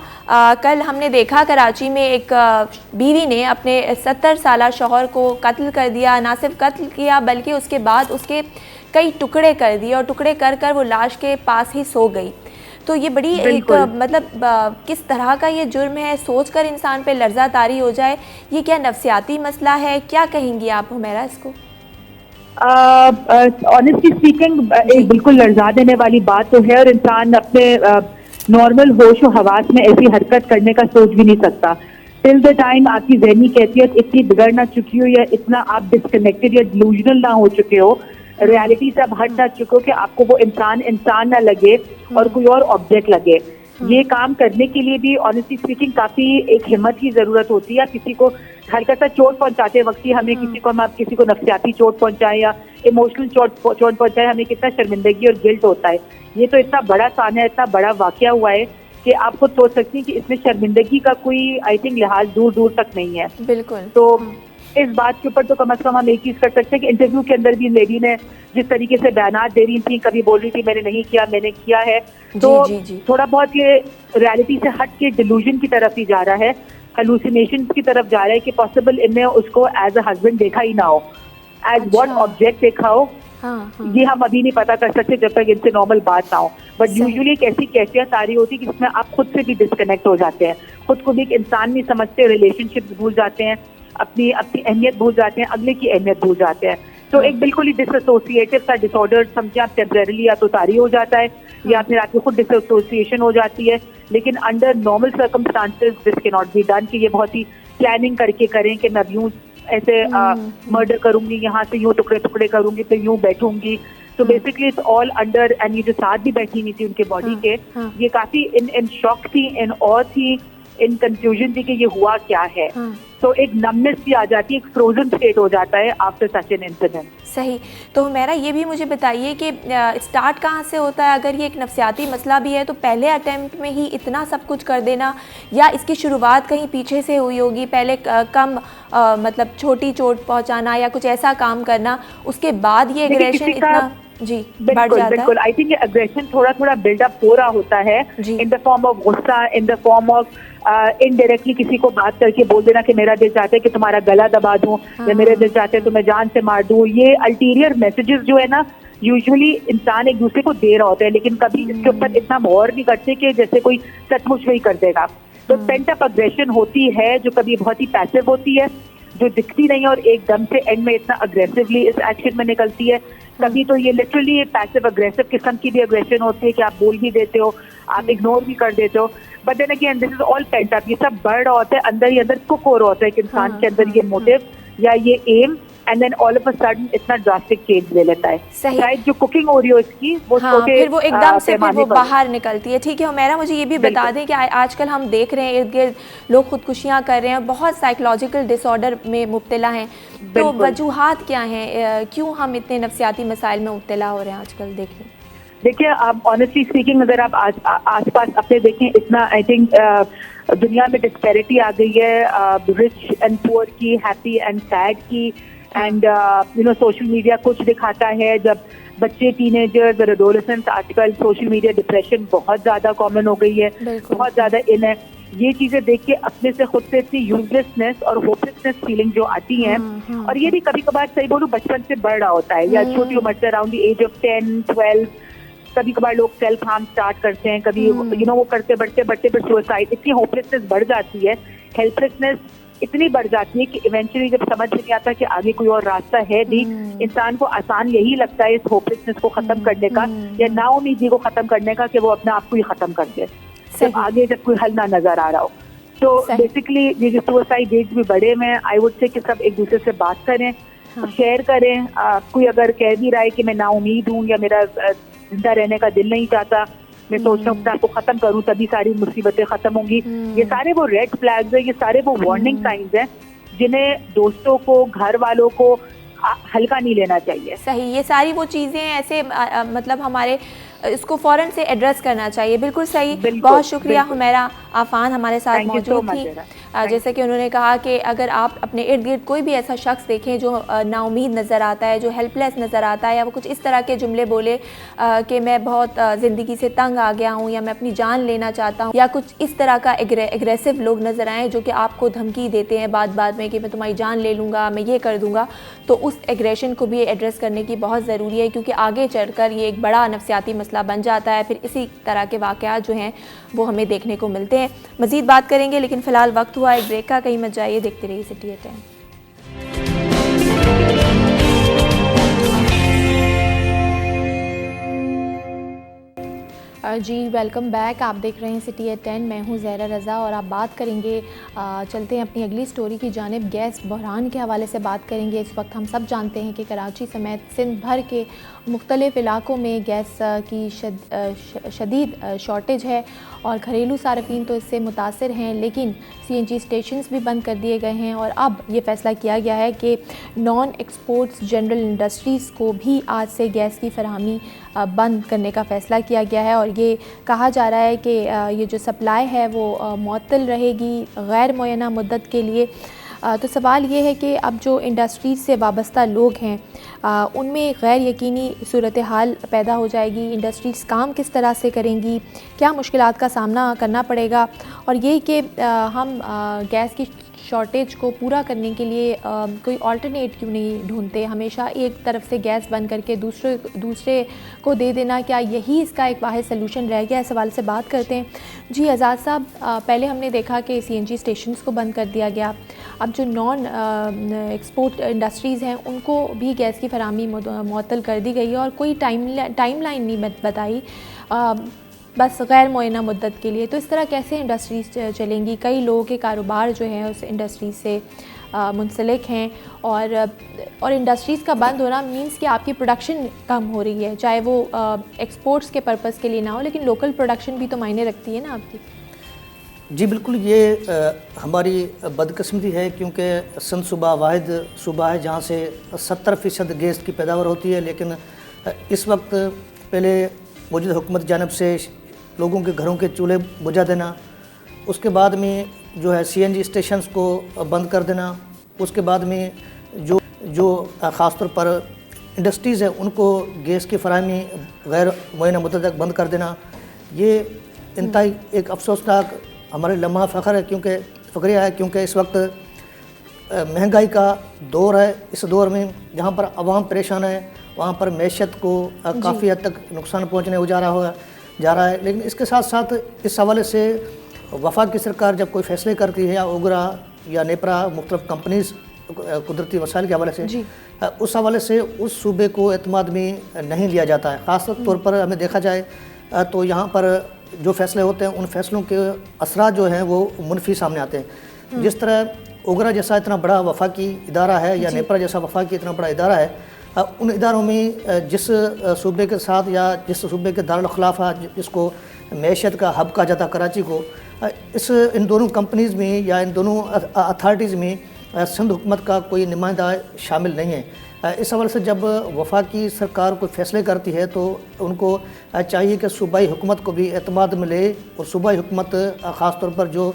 कल हमने देखा कराची में एक बीवी ने अपने 70 साला शौहर को कत्ल कर दिया। ना सिर्फ कत्ल किया बल्कि उसके बाद उसके कई टुकड़े कर दिए और टुकड़े कर कर वो लाश के पास ही सो गई। तो ये बड़ी एक मतलब किस तरह का ये जुर्म है, सोचकर इंसान पे लर्जा तारी हो जाए। ये क्या नफ्सियाती मसला है, क्या कहेंगी आप हुमैरा इसको? ऑनेस्टली स्पीकिंग एक बिल्कुल लर्जा देने वाली बात तो है और इंसान अपने नॉर्मल होश और हवास में ऐसी हरकत करने का सोच भी नहीं सकता। टिल द टाइम आपकी ज़हनी कैफियत इतनी बिगड़ ना चुकी हो या इतना आप डिस्कनेक्टेड या डिलूजनल ना हो चुके हो, रियलिटी से आप हट जा चुके हो कि आपको वो इंसान ना लगे और कोई और ऑब्जेक्ट लगे। ये काम करने के लिए भी ऑनेस्टली स्पीकिंग काफ़ी एक हिम्मत की ज़रूरत होती है। किसी को हल्का सा चोट पहुंचाते वक्त ही हमें किसी को नफ्सियाती चोट पहुंचाएं या इमोशनल चोट पहुंचाएं, हमें कितना शर्मिंदगी और गिल्ट होता है। ये तो इतना बड़ा साना है, इतना बड़ा वाकया हुआ है कि आप खुद सोच सकती हैं कि इसमें शर्मिंदगी का कोई आई थिंक लिहाज दूर दूर तक नहीं है। बिल्कुल। तो इस बात के ऊपर तो कम से कम हम एक चीज कर सकते हैं कि इंटरव्यू के अंदर भी लेडी ने जिस तरीके से बयानात दे रही थी, कभी बोल रही थी मैंने नहीं किया, मैंने किया है, तो जी। थोड़ा बहुत ये रियलिटी से हट के डिलूजन की तरफ ही जा रहा है, हेलुसिनेशन की तरफ जा रहा है कि पॉसिबल इनने उसको एज अ हस्बैंड देखा ही ना हो, एज व्हाट ऑब्जेक्ट देखा हो। ये हम अभी नहीं पता कर सकते जब तक इनसे नॉर्मल बात ना हो। बट यूजुअली एक ऐसी कैफियत आ रही होती है कि जिसमें आप खुद से भी डिस्कनेक्ट हो जाते हैं, खुद को भी एक इंसान नहीं समझते, रिलेशनशिप भूल जाते हैं, अपनी अहमियत भूल जाते हैं, अगले की अहमियत भूल जाते हैं। तो एक बिल्कुल ही डिसएसोसिएटिव सा डिसऑर्डर समझे आप, टेम्परेरीली या तो तारी हो जाता है या फिर आपकी खुद डिसएसोसिएशन हो जाती है। लेकिन under normal circumstances this can not be done कि ये बहुत ही प्लानिंग करके करें कि मैं यूं ऐसे मर्डर करूंगी, यहाँ से यूं टुकड़े टुकड़े करूंगी, तो यूं बैठूंगी। तो basically it's all under, and ये जो साथ भी बैठी हुई थी उनके बॉडी के, ये काफी इन शॉक थी, इन ऑ थी, इन कंफ्यूजन थी कि ये हुआ क्या है। तो एक नमनेस भी आ जाती है, एक फ्रोजन स्टेट हो जाता है आफ्टर सच एन इंसिडेंट। सही। तो मेरा ये भी मुझे बताइए कि स्टार्ट कहाँ से होता है? अगर ये एक नफ्सियाती मसला भी है तो पहले अटेम्प्ट में ही इतना सब कुछ कर देना, या इसकी शुरुआत कहीं पीछे से हुई होगी, पहले कम मतलब छोटी चोट पहुँचाना या कुछ ऐसा काम करना, उसके बाद ये एग्रेशन इतना बढ़ जाता है? बिल्कुल। आई थिंक अग्रेशन थोड़ा थोड़ा बिल्डअप हो रहा होता है इन द फॉर्म ऑफ गुस्सा, in the form of indirectly किसी को बात करके बोल देना कि मेरा दिल चाहता है कि तुम्हारा गला दबा दूं, या मेरे दिल चाहते हैं तो मैं जान से मार दूं। ये अल्टीरियर मैसेजेस जो है ना, यूजुअली इंसान एक दूसरे को दे रहा होता है, लेकिन कभी इसके ऊपर इतना गौर नहीं करते कि जैसे कोई सचमुच में ही कर देगा। तो पेंट अप अग्रेशन होती है जो कभी बहुत ही पैसिव होती है, जो दिखती नहीं है और एकदम से एंड में इतना अग्रेसिवली इस एक्शन में निकलती है। कभी तो ये लिटरली पैसिव अग्रेसिव किस्म की भी अग्रेशन होती है कि आप बोल भी देते हो, आप इग्नोर भी कर देते हो, but then again this is all pent up. ये सब बढ़ रहा होता है अंदर ही अंदर, कुक हो रहा होता है एक इंसान के अंदर ये मोटिव या ये aim, and then all of a sudden इतना ड्रास्टिक चेंज ले लेता है। शायद जो कुकिंग हो रही हो इसकी वो फिर वो एकदम से फिर वो बाहर निकलती है। ठीक है हुमैरा, मुझे ये भी बता दें कि आजकल हम देख रहे हैं इर्द गिर्द लोग खुदकुशियाँ कर रहे हैं, बहुत साइकोलॉजिकल डिसऑर्डर में मुब्तला हैं, तो वजूहात क्या हैं, क्यों हम इतने नफ्सियाती मसाइल में मुब्तला हो रहे हैं आजकल? देखिए आप ऑनेस्टली स्पीकिंग अगर आप आसपास अपने देखें, इतना आई थिंक दुनिया में डिस्पैरिटी आ गई है, रिच एंड पुअर की, हैप्पी एंड सैड की, एंड सोशल मीडिया कुछ दिखाता है। जब बच्चे टीनेजर्स और एडोलेसेंट्स, आजकल सोशल मीडिया डिप्रेशन बहुत ज़्यादा कॉमन हो गई है, बहुत ज़्यादा इन है। ये चीज़ें देख के अपने से खुद से इतनी यूजलेसनेस और होपलेसनेस फीलिंग जो आती हैं, और ये भी कभी कभार सही बोलूं बचपन से बढ़ रहा होता है या छोटी उम्र से अराउंड द एज ऑफ 10-12 कभी कभार लोग सेल्फ हार्म स्टार्ट करते हैं, कभी वो करते बढ़ते फिर सुसाइड। इतनी होपलेसनेस बढ़ जाती है, हेल्पलेसनेस इतनी बढ़ जाती है कि इवेंचुअली जब समझ नहीं आता कि आगे कोई और रास्ता है नहीं, इंसान को आसान यही लगता है इस होपलेसनेस को खत्म करने का या नाउमीदी को खत्म करने का, कि वो अपने आप को ही खत्म कर दे जब आगे जब कोई हल ना नजर आ रहा हो। तो बेसिकली ये जो सुसाइड रेट्स भी बढ़े हुए हैं, आई वुड से कि सब एक दूसरे से बात करें, शेयर करें। कोई अगर कह भी रहा है कि मैं नाउमीद हूँ या मेरा जिंदा रहने का दिल नहीं चाहता, मैं सोच रहा हूँ कि आपको खत्म करूँ तभी सारी मुसीबतें खत्म होंगी, ये सारे वो रेड फ्लैग्स है, ये सारे वो वार्निंग साइंस हैं जिन्हें दोस्तों को, घर वालों को हल्का नहीं लेना चाहिए। सही, ये सारी वो चीज़ें ऐसे मतलब हमारे इसको फ़ौरन से एड्रेस करना चाहिए। बिल्कुल सही, बहुत शुक्रिया हुमैरा आफान हमारे साथ मौजूद थी। जैसे कि उन्होंने कहा कि अगर आप अपने इर्द गिर्द कोई भी ऐसा शख्स देखें जो नाउमीद नज़र आता है, जो हेल्पलेस नज़र आता है, या वो कुछ इस तरह के जुमले बोले कि मैं बहुत ज़िंदगी से तंग आ गया हूँ या मैं अपनी जान लेना चाहता हूँ, या कुछ इस तरह का एग्रेसिव लोग नज़र आएँ जो कि आपको धमकी देते हैं बाद में कि मैं तुम्हारी जान ले लूँगा, मैं ये कर दूँगा, तो उस एग्रेशन को भी एड्रेस करने की बहुत ज़रूरी है, क्योंकि आगे चलकर ये एक बड़ा नफ्सियाती मसला बन जाता है। फिर इसी तरह के वाक़यात जो हैं वो हमें देखने को मिलते हैं। मज़ीद बात करेंगे, लेकिन फ़िलहाल वक्त हुआ एक ब्रेक का, कहीं मत जाइए, देखते रहिए सिटी एट 10। जी वेलकम बैक, आप देख रहे हैं सिटी एट 10, मैं हूं ज़हरा रज़ा और आप बात करेंगे, चलते हैं अपनी अगली स्टोरी की जानिब। गैस बहरान के हवाले से बात करेंगे। इस वक्त हम सब जानते हैं कि कराची समेत सिंध भर के मुख्तलिफ़ इलाकों में गैस की शदीद शॉर्टेज है और घरेलू सार्फिन तो इससे मुतासर हैं, लेकिन CNG स्टेशंस भी बंद कर दिए गए हैं। और अब ये फ़ैसला किया गया है कि नॉन एक्सपोर्ट्स जनरल इंडस्ट्रीज़ को भी आज से गैस की फरहमी बंद करने का फ़ैसला किया गया है, और ये कहा जा रहा है कि ये जो सप्लाई है वो मुअत्तल रहेगी गैर मुअय्यना मुद्दत के लिए। तो सवाल ये है कि अब जो इंडस्ट्रीज़ से वाबस्ता लोग हैं उनमें गैर यकीनी सूरत हाल पैदा हो जाएगी। इंडस्ट्रीज़ काम किस तरह से करेंगी, क्या मुश्किलात का सामना करना पड़ेगा, और ये कि हम गैस की शॉर्टेज को पूरा करने के लिए कोई अल्टरनेट क्यों नहीं ढूंढते, हमेशा एक तरफ से गैस बंद करके दूसरे को दे देना, क्या यही इसका एक वाहिद सलूशन रह गया? इस सवाल से बात करते हैं। जी आज़ाद साहब, पहले हमने देखा कि CNG स्टेशंस को बंद कर दिया गया, अब जो नॉन एक्सपोर्ट इंडस्ट्रीज़ हैं उनको भी गैस की फराहमी मुअत्तल कर दी गई है और कोई टाइमलाइन नहीं बताई, बस गैर मुअय्यना मुद्दत के लिए। तो इस तरह कैसे इंडस्ट्रीज़ चलेंगी? कई लोगों के कारोबार जो हैं उस इंडस्ट्री से मुंसलिक हैं, और इंडस्ट्रीज़ का बंद होना मींस कि आपकी प्रोडक्शन कम हो रही है, चाहे वो एक्सपोर्ट्स के पर्पज़ के लिए ना हो, लेकिन लोकल प्रोडक्शन भी तो मायने रखती है ना आपकी। जी बिल्कुल, ये हमारी बदकिस्मती है क्योंकि सिंध सूबा वाहिद सूबा है जहाँ से 70% गैस की पैदावार होती है, लेकिन इस वक्त पहले मौजूदा हुकूमत जानिब से लोगों के घरों के चूल्हे बुझा देना, उसके बाद में जो है CNG स्टेशंस को बंद कर देना, उसके बाद में जो ख़ास तौर पर इंडस्ट्रीज़ है उनको गैस की फराहमी गैर मुअय्यना मुद्दत तक बंद कर देना, ये इंतहाई एक अफसोसनाक हमारे लम्हा फ़ख्र है, क्योंकि फ़ख्रिया है, क्योंकि इस वक्त महंगाई का दौर है। इस दौर में जहाँ पर आवाम परेशान है वहाँ पर मैशत को काफ़ी हद तक नुकसान पहुँचने हो जा रहा है। लेकिन इसके साथ साथ इस हवाले से वफाक की सरकार जब कोई फैसले करती है या ओगरा या नेपरा मुख्तलिफ कंपनीज कुदरती वसाइल के हवाले से, उस हवाले से उस सूबे को एतमाद में नहीं लिया जाता है। ख़ास तौर पर हमें देखा जाए तो यहाँ पर जो फैसले होते हैं उन फैसलों के असरात जो हैं वो मुनफी सामने आते हैं। जिस तरह ओगरा जैसा इतना बड़ा वफाकी इदारा है या नेपरा जैसा वफाकी इतना बड़ा इदारा है, उन इदारों में जिस सूबे के साथ या जिस सूबे के दारुल खिलाफा जिसको मैशत का हब कहा जाता कराची को, इन दोनों कंपनीज़ में या इन दोनों अथॉरिटीज़ में सिंध हुकूमत का कोई नुमाइंदा शामिल नहीं है। इस हवाले से जब वफाकी सरकार कोई फैसले करती है तो उनको चाहिए कि सूबाई हुकूमत को भी एतमाद में ले, और सूबाई हुकूमत ख़ास तौर पर जो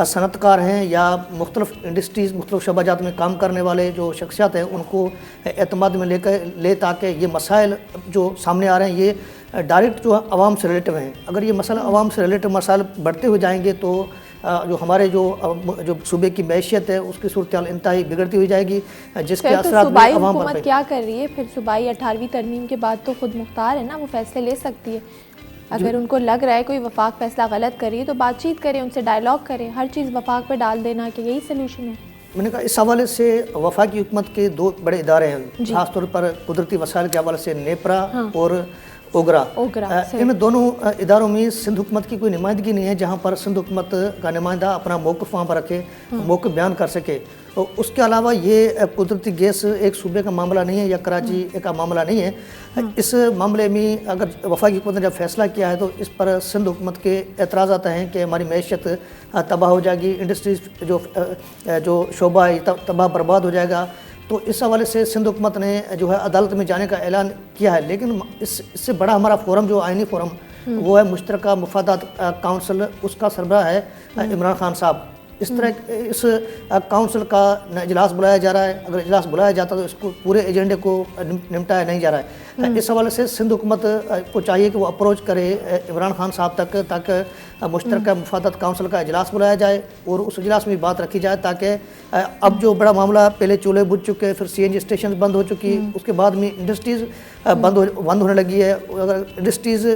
सनतकार हैं या मुख्तलिफ इंडस्ट्रीज़ मुख्तलिफ शबाजात में काम करने वाले जो शख्सियात हैं उनको एतमाद में ले ताकि ये मसाइल जो सामने आ रहे हैं ये डायरेक्ट जो आवाम से रिलेटिव हैं। अगर ये मसला आवाम से रिलेटिव मसाइल बढ़ते हुए जाएंगे तो जो हमारे जो सूबे की मैशियत है उसकी सूरत हाल इंतहाई बिगड़ती हुई जाएगी, जिसके असरात सूबाई हुकूमत क्या कर रही है फिर? सूबाई 18वीं तरमीम के बाद तो खुद मुख्तार है ना, वो फैसले ले सकती है। अगर उनको लग रहा है कोई वफाक फैसला गलत कर रही है तो बातचीत करें, उनसे डायलॉग करें। हर चीज़ वफाक पे डाल देना कि यही सोल्यूशन है? मैंने कहा इस हवाले से वफाकी हुकूमत के दो बड़े इदारे हैं, खासतौर पर कुदरती वसाइल के हवाले से नेपरा और ओगरा। इन दोनों इदारों में सिंध हुकूमत की कोई नुमाइंदगी नहीं है जहाँ पर सिंध हुकूमत का नुमाइंदा अपना मौक़िफ़ वहाँ पर रखे, मौक़िफ़ बयान कर सके। तो उसके अलावा ये कुदरती गैस एक सूबे का मामला नहीं है या कराची का मामला नहीं है। इस मामले में अगर वफाकी हुकूमत ने जब फैसला किया है तो इस पर सिंध हुकूमत के एतराज़ात हैं कि हमारी मैशत तबाह हो जाएगी, इंडस्ट्रीज़ जो शोबा है तबाह बर्बाद हो जाएगा। तो इस हवाले से सिंध हुकूमत ने जो है अदालत में जाने का ऐलान किया है। लेकिन इससे बड़ा हमारा फोरम जो आइनी फोरम वो है मुश्तरका मुफादात काउंसिल, उसका सरबराह है इमरान खान साहब। इस तरह इस काउंसिल का इजलास बुलाया जा रहा है। अगर इजलास बुलाया जाता तो इसको पूरे एजेंडे को निपटाया नहीं जा रहा है। इस हवाले से सिंध हुकूमत को चाहिए कि वो अप्रोच करे इमरान खान साहब तक, ताकि मुश्तरका मुफादात काउंसिल का इजलास बुलाया जाए और उस इजलास में बात रखी जाए ताकि अब जो बड़ा मामला, पहले चूल्हे बुझ चुके, फिर CNG स्टेशन बंद हो चुकी, उसके बाद में इंडस्ट्रीज़ बंद होने लगी है। अगर इंडस्ट्रीज़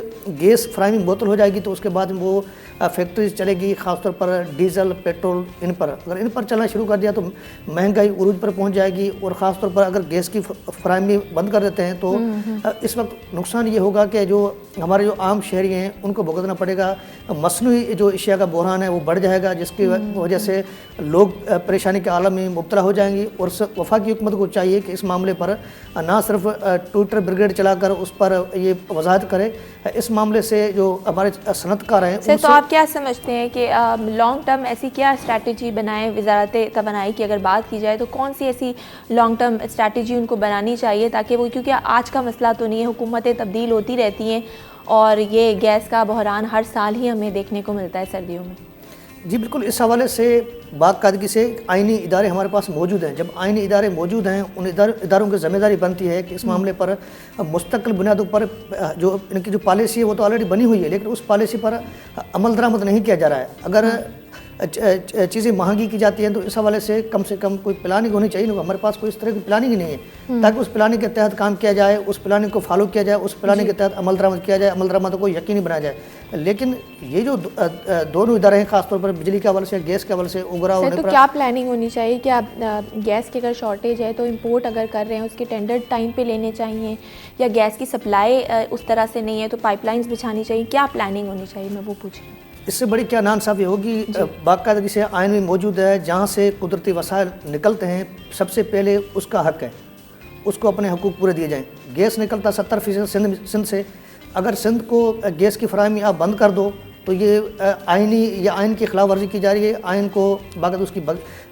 गैस फ्राइमिंग बोतल हो जाएगी तो उसके बाद में वो फैक्ट्रीज चलेगी, ख़ासतौर पर डीजल पेट्रोल इन पर। अगर इन पर चलना शुरू कर दिया तो महंगाई उरूज पर पहुंच जाएगी, और ख़ास तौर पर अगर गैस की फ्राहमी बंद कर देते हैं तो इस वक्त नुकसान ये होगा कि जो हमारे जो आम शहरी हैं उनको भुगतना पड़ेगा। मसनूई जो अशिया का बहरान है वो बढ़ जाएगा, जिसकी वजह से लोग परेशानी के आलम में मुब्तला हो जाएंगी। और वफाकी हुकूमत को चाहिए कि इस मामले पर ना सिर्फ ट्विटर ब्रिगेड चलाकर उस पर ये वजाहत करे, इस मामले से जो हमारे सनतकार हैं तो आप क्या समझते हैं कि लॉन्ग टर्म ऐसी क्या स्ट्रैटेजी बनाए वज़ारत तवानाई की? अगर बात की जाए तो कौन सी ऐसी लॉन्ग टर्म स्ट्रैटेजी उनको बनानी चाहिए ताकि वो, क्योंकि आज का मसला तो नहीं है, हुकूमतें तब्दील होती रहती हैं और ये गैस का बहरान हर साल ही हमें देखने को मिलता है सर्दियों में। जी बिल्कुल, इस हवाले से बाकायदगी से आइनी इदारे हमारे पास मौजूद हैं। जब आइनी इदारे मौजूद हैं, उन इदारों की ज़िम्मेदारी बनती है कि इस मामले पर मुस्तकिल बुनियादों पर जो इनकी जो पॉलिसी है वो तो ऑलरेडी बनी हुई है, लेकिन उस पॉलिसी पर अमल दरामद नहीं किया जा रहा है। अगर चीज़ें महंगी की जाती हैं तो इस हवाले से कम कोई प्लानिंग होनी चाहिए ना। हमारे पास कोई इस तरह की प्लानिंग ही नहीं है ताकि उस प्लानिंग के तहत काम किया जाए, उस प्लानिंग को फॉलो किया जाए, उस प्लानिंग के तहत अमल दरामद किया जाए, अमल दरामद को यकीनी बनाया जाए। लेकिन ये जो दोनों इदारे हैं, खासतौर पर बिजली के हवाले से, गैस के हवाले से, उगरा और तो क्या प्लानिंग होनी चाहिए कि आप गैस की अगर शॉर्टेज है तो इंपोर्ट अगर कर रहे हैं उसके टेंडर टाइम पे लेने चाहिए, या गैस की सप्लाई उस तरह से नहीं है तो पाइपलाइंस बिछानी चाहिए? क्या प्लानिंग होनी चाहिए, मैं वो पूछ रही हूँ। इससे बड़ी क्या नाइंसाफ़ी होगी? बाकायदगी से आइन में मौजूद है, जहाँ से कुदरती वसाइल निकलते हैं सबसे पहले उसका हक है, उसको अपने हकूक़ पूरे दिए जाएँ। गैस निकलता 70% सिंध से, अगर सिंध को गैस की फराहमी आप बंद कर दो तो ये आइन की खिलाफ वर्जी की जा रही है, आइन को बाकायदा उसकी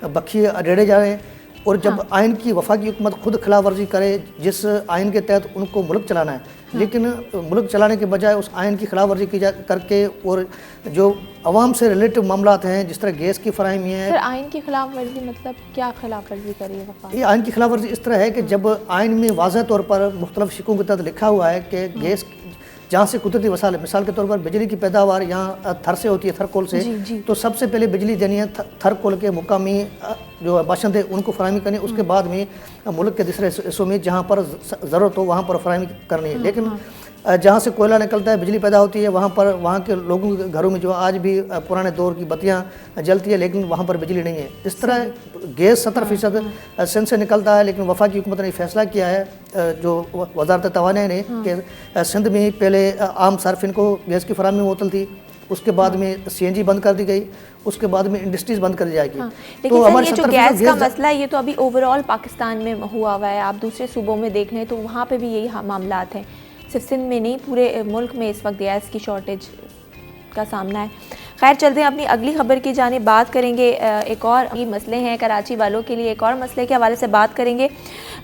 बखिए अडेड़े जा रहे हैं। और जब आइन की वफाकी हुकूमत खुद खिलाफ वर्जी करे जिस आइन के तहत उनको मुल्क चलाना है, लेकिन मुल्क चलाने के बजाय उस आइन की खिलाफ वर्जी करके और जो आवाम से रिलेटिव मामलात हैं जिस तरह गैस की फराहमी है। सर, आइन की खिलाफ वर्जी मतलब क्या खिलाफ वर्जी करी है वफाक? ये आइन की खिलाफ वर्जी इस तरह है कि जब आइन में वाज़ह तौर पर मुख्तलिफ शिकों के तहत लिखा हुआ है कि गैस जहाँ से कुदरती वसाइल, मिसाल के तौर पर बिजली की पैदावार यहाँ थर से होती है, थर कोल से, तो सबसे पहले बिजली देनी है थर कोल के मुकामी जो बाशिंदे उनको फराहमी करनी है, उसके बाद में मुल्क के दूसरे हिस्सों में जहाँ पर ज़रूरत हो वहाँ पर फराहमी करनी है। लेकिन जहाँ से कोयला निकलता है, बिजली पैदा होती है, वहाँ पर वहाँ के लोगों के घरों में जो आज भी पुराने दौर की बत्तियाँ जलती है, लेकिन वहाँ पर बिजली नहीं है। इस तरह गैस 70% सिंध से निकलता है, लेकिन वफाकी हुकूमत ने फैसला किया है जो वजारत तवानाई ने कि सिंध में पहले आम सार्फिन को गैस की फराहमी मुअत्तल थी, उसके बाद में CNG बंद कर दी गई, उसके बाद में इंडस्ट्रीज बंद कर दी जाएगी। लेकिन तो सर ये जो गैस का मसला है ये तो अभी ओवरऑल पाकिस्तान में हुआ हुआ है, आप दूसरे सूबों में देख लें तो वहाँ पे भी यही मामलात हैं, सिर्फ सिंध में नहीं पूरे मुल्क में इस वक्त गैस की शॉर्टेज का सामना है। खैर चलते हैं अपनी अगली खबर की जानिब, बात करेंगे एक और ये मसले हैं कराची वालों के लिए, एक और मसले के हवाले से बात करेंगे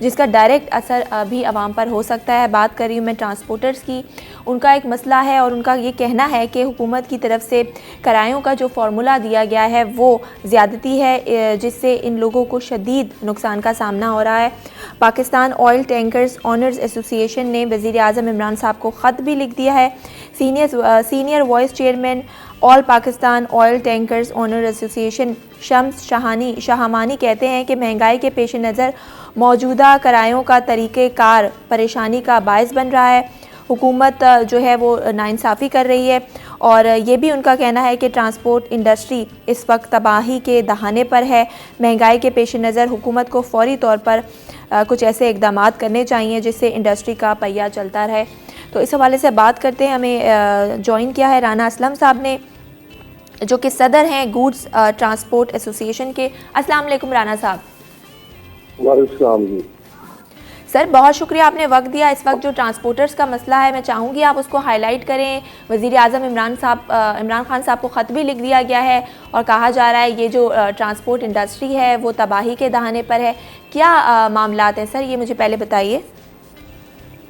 जिसका डायरेक्ट असर भी आवाम पर हो सकता है। बात कर रही हूँ मैं ट्रांसपोर्टर्स की, उनका एक मसला है और उनका ये कहना है कि हुकूमत की तरफ से किरायों का जो फार्मूला दिया गया है वो ज़्यादती है, जिससे इन लोगों को शदीद नुकसान का सामना हो रहा है। Pakistan oil tankers owners association ने वज़ीर आज़म इमरान साहब को ख़त भी लिख दिया है। Senior vice chairman all Pakistan oil tankers owner association Shams Shahmani कहते हैं कि महंगाई के पेश नज़र मौजूदा किरायों का तरीक़ेकार परेशानी का बायस बन रहा है। हुकूमत जो है वो नाइंसाफ़ी कर रही है और ये भी उनका कहना है कि ट्रांसपोर्ट इंडस्ट्री इस वक्त तबाही के दहाने पर है। महंगाई के पेश नज़र हुकूमत को फ़ौरी तौर पर कुछ ऐसे इक़दाम करने चाहिए जिससे इंडस्ट्री का पहिया चलता रहे। तो इस हवाले से बात करते हैं, हमें ज्वाइन किया है राना असलम साहब ने जो कि सदर हैं गुड्स ट्रांसपोर्ट एसोसिएशन के। अस्सलाम वालेकुम राना साहब। वालेकुम जी। सर बहुत शुक्रिया आपने वक्त दिया। इस वक्त जो ट्रांसपोर्टर्स का मसला है मैं चाहूँगी आप उसको हाईलाइट करें। वज़ीर आज़म इमरान खान साहब को ख़त भी लिख दिया गया है और कहा जा रहा है ये जो ट्रांसपोर्ट इंडस्ट्री है वो तबाही के दहाने पर है। क्या मामलात हैं सर, ये मुझे पहले बताइए।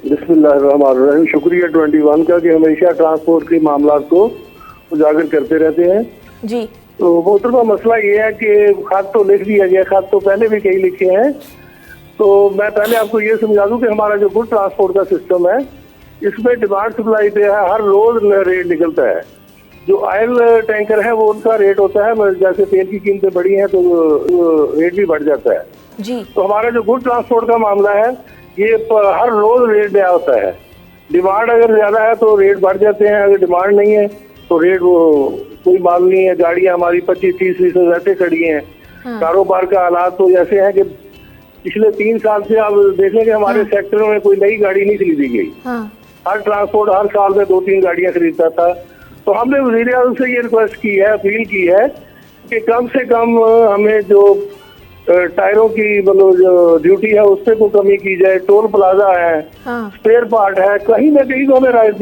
बिस्मिल्लाहिर्रहमानिर्रहीम। शुक्रिया 21 का कि हमेशा ट्रांसपोर्ट के मामलात को उजागर करते रहते हैं जी। तो मोहतरमा मसला ये है कि खत तो लिख दिया गया, खत तो पहले भी कई लिखे हैं। तो मैं पहले आपको ये समझा दूं कि हमारा जो गुड ट्रांसपोर्ट का सिस्टम है इसमें डिमांड सप्लाई पे है, हर रोज रेट निकलता है। जो ऑयल टैंकर है वो उनका रेट होता है, जैसे तेल की कीमतें बढ़ी हैं तो रेट भी बढ़ जाता है जी। तो हमारा जो गुड ट्रांसपोर्ट का मामला है ये हर रोज रेट नया होता है। डिमांड अगर ज्यादा है तो रेट बढ़ जाते हैं, अगर डिमांड नहीं है तो रेट वो कोई माल नहीं है। गाड़ियां हमारी 25-30% ऐसे खड़ी हैं। कारोबार का हालात तो ऐसे हैं कि पिछले 3 साल से आप देखें कि हमारे सेक्टर में कोई नई गाड़ी नहीं खरीदी गई। हर ट्रांसपोर्ट हर साल में 2-3 गाड़ियां खरीदता था। तो हमने वज़ीर आज़म से ये रिक्वेस्ट की है, अपील की है कि कम से कम हमें जो टायरों की मतलब जो ड्यूटी है उससे को कमी की जाए। टोल प्लाजा है, स्पेयर पार्ट है, कहीं ना कहीं तो हमें राहत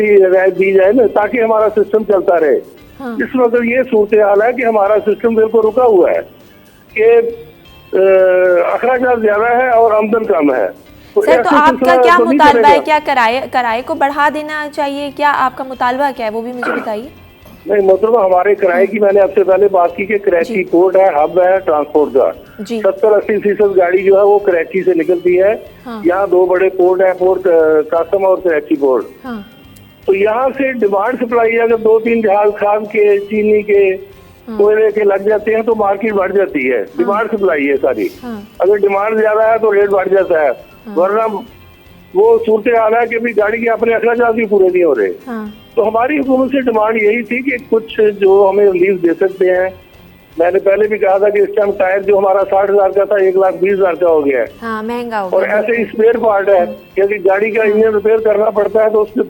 दी जाए ना, ताकि हमारा सिस्टम चलता रहे। इस वक्त ये सूरत हाल है कि हमारा सिस्टम बिल्कुल रुका हुआ है कि अखराजात ज्यादा है और आमदन कम है। तो सर तो आपका क्या मुतालबा है, क्या किराए को बढ़ा देना चाहिए, क्या आपका मुतालबा क्या है वो भी मुझे बताइए। नहीं मतलब हमारे किराए की मैंने आपसे पहले बात की कि कराची पोर्ट है, हब है ट्रांसपोर्ट का। 70-80% गाड़ी जो है वो कराची से निकलती है। यहाँ 2 बड़े पोर्ट है, पोर्ट कासम और कराची पोर्ट। तो यहाँ से डिमांड सप्लाई अगर 2-3 जहाज खाद के, चीनी के, कोयले के लग जाते हैं तो मार्केट बढ़ जाती है। डिमांड सप्लाई है सारी। अगर डिमांड ज्यादा है तो रेट बढ़ जाता है, वरना वो सूरत हाल है कि भी गाड़ी के अपने अखराजात भी पूरे नहीं हो रहे। तो हमारी हुकूमत से डिमांड यही थी कि कुछ जो हमें रिलीफ दे सकते हैं। मैंने पहले भी कहा था कि इस टाइम टायर जो हमारा 60,000 का था 1,20,000 का हो गया है। महंगा हो गया। और ऐसे ही स्पेयर पार्ट है, यदि गाड़ी का इंजन रिपेयर करना पड़ता है तो उसके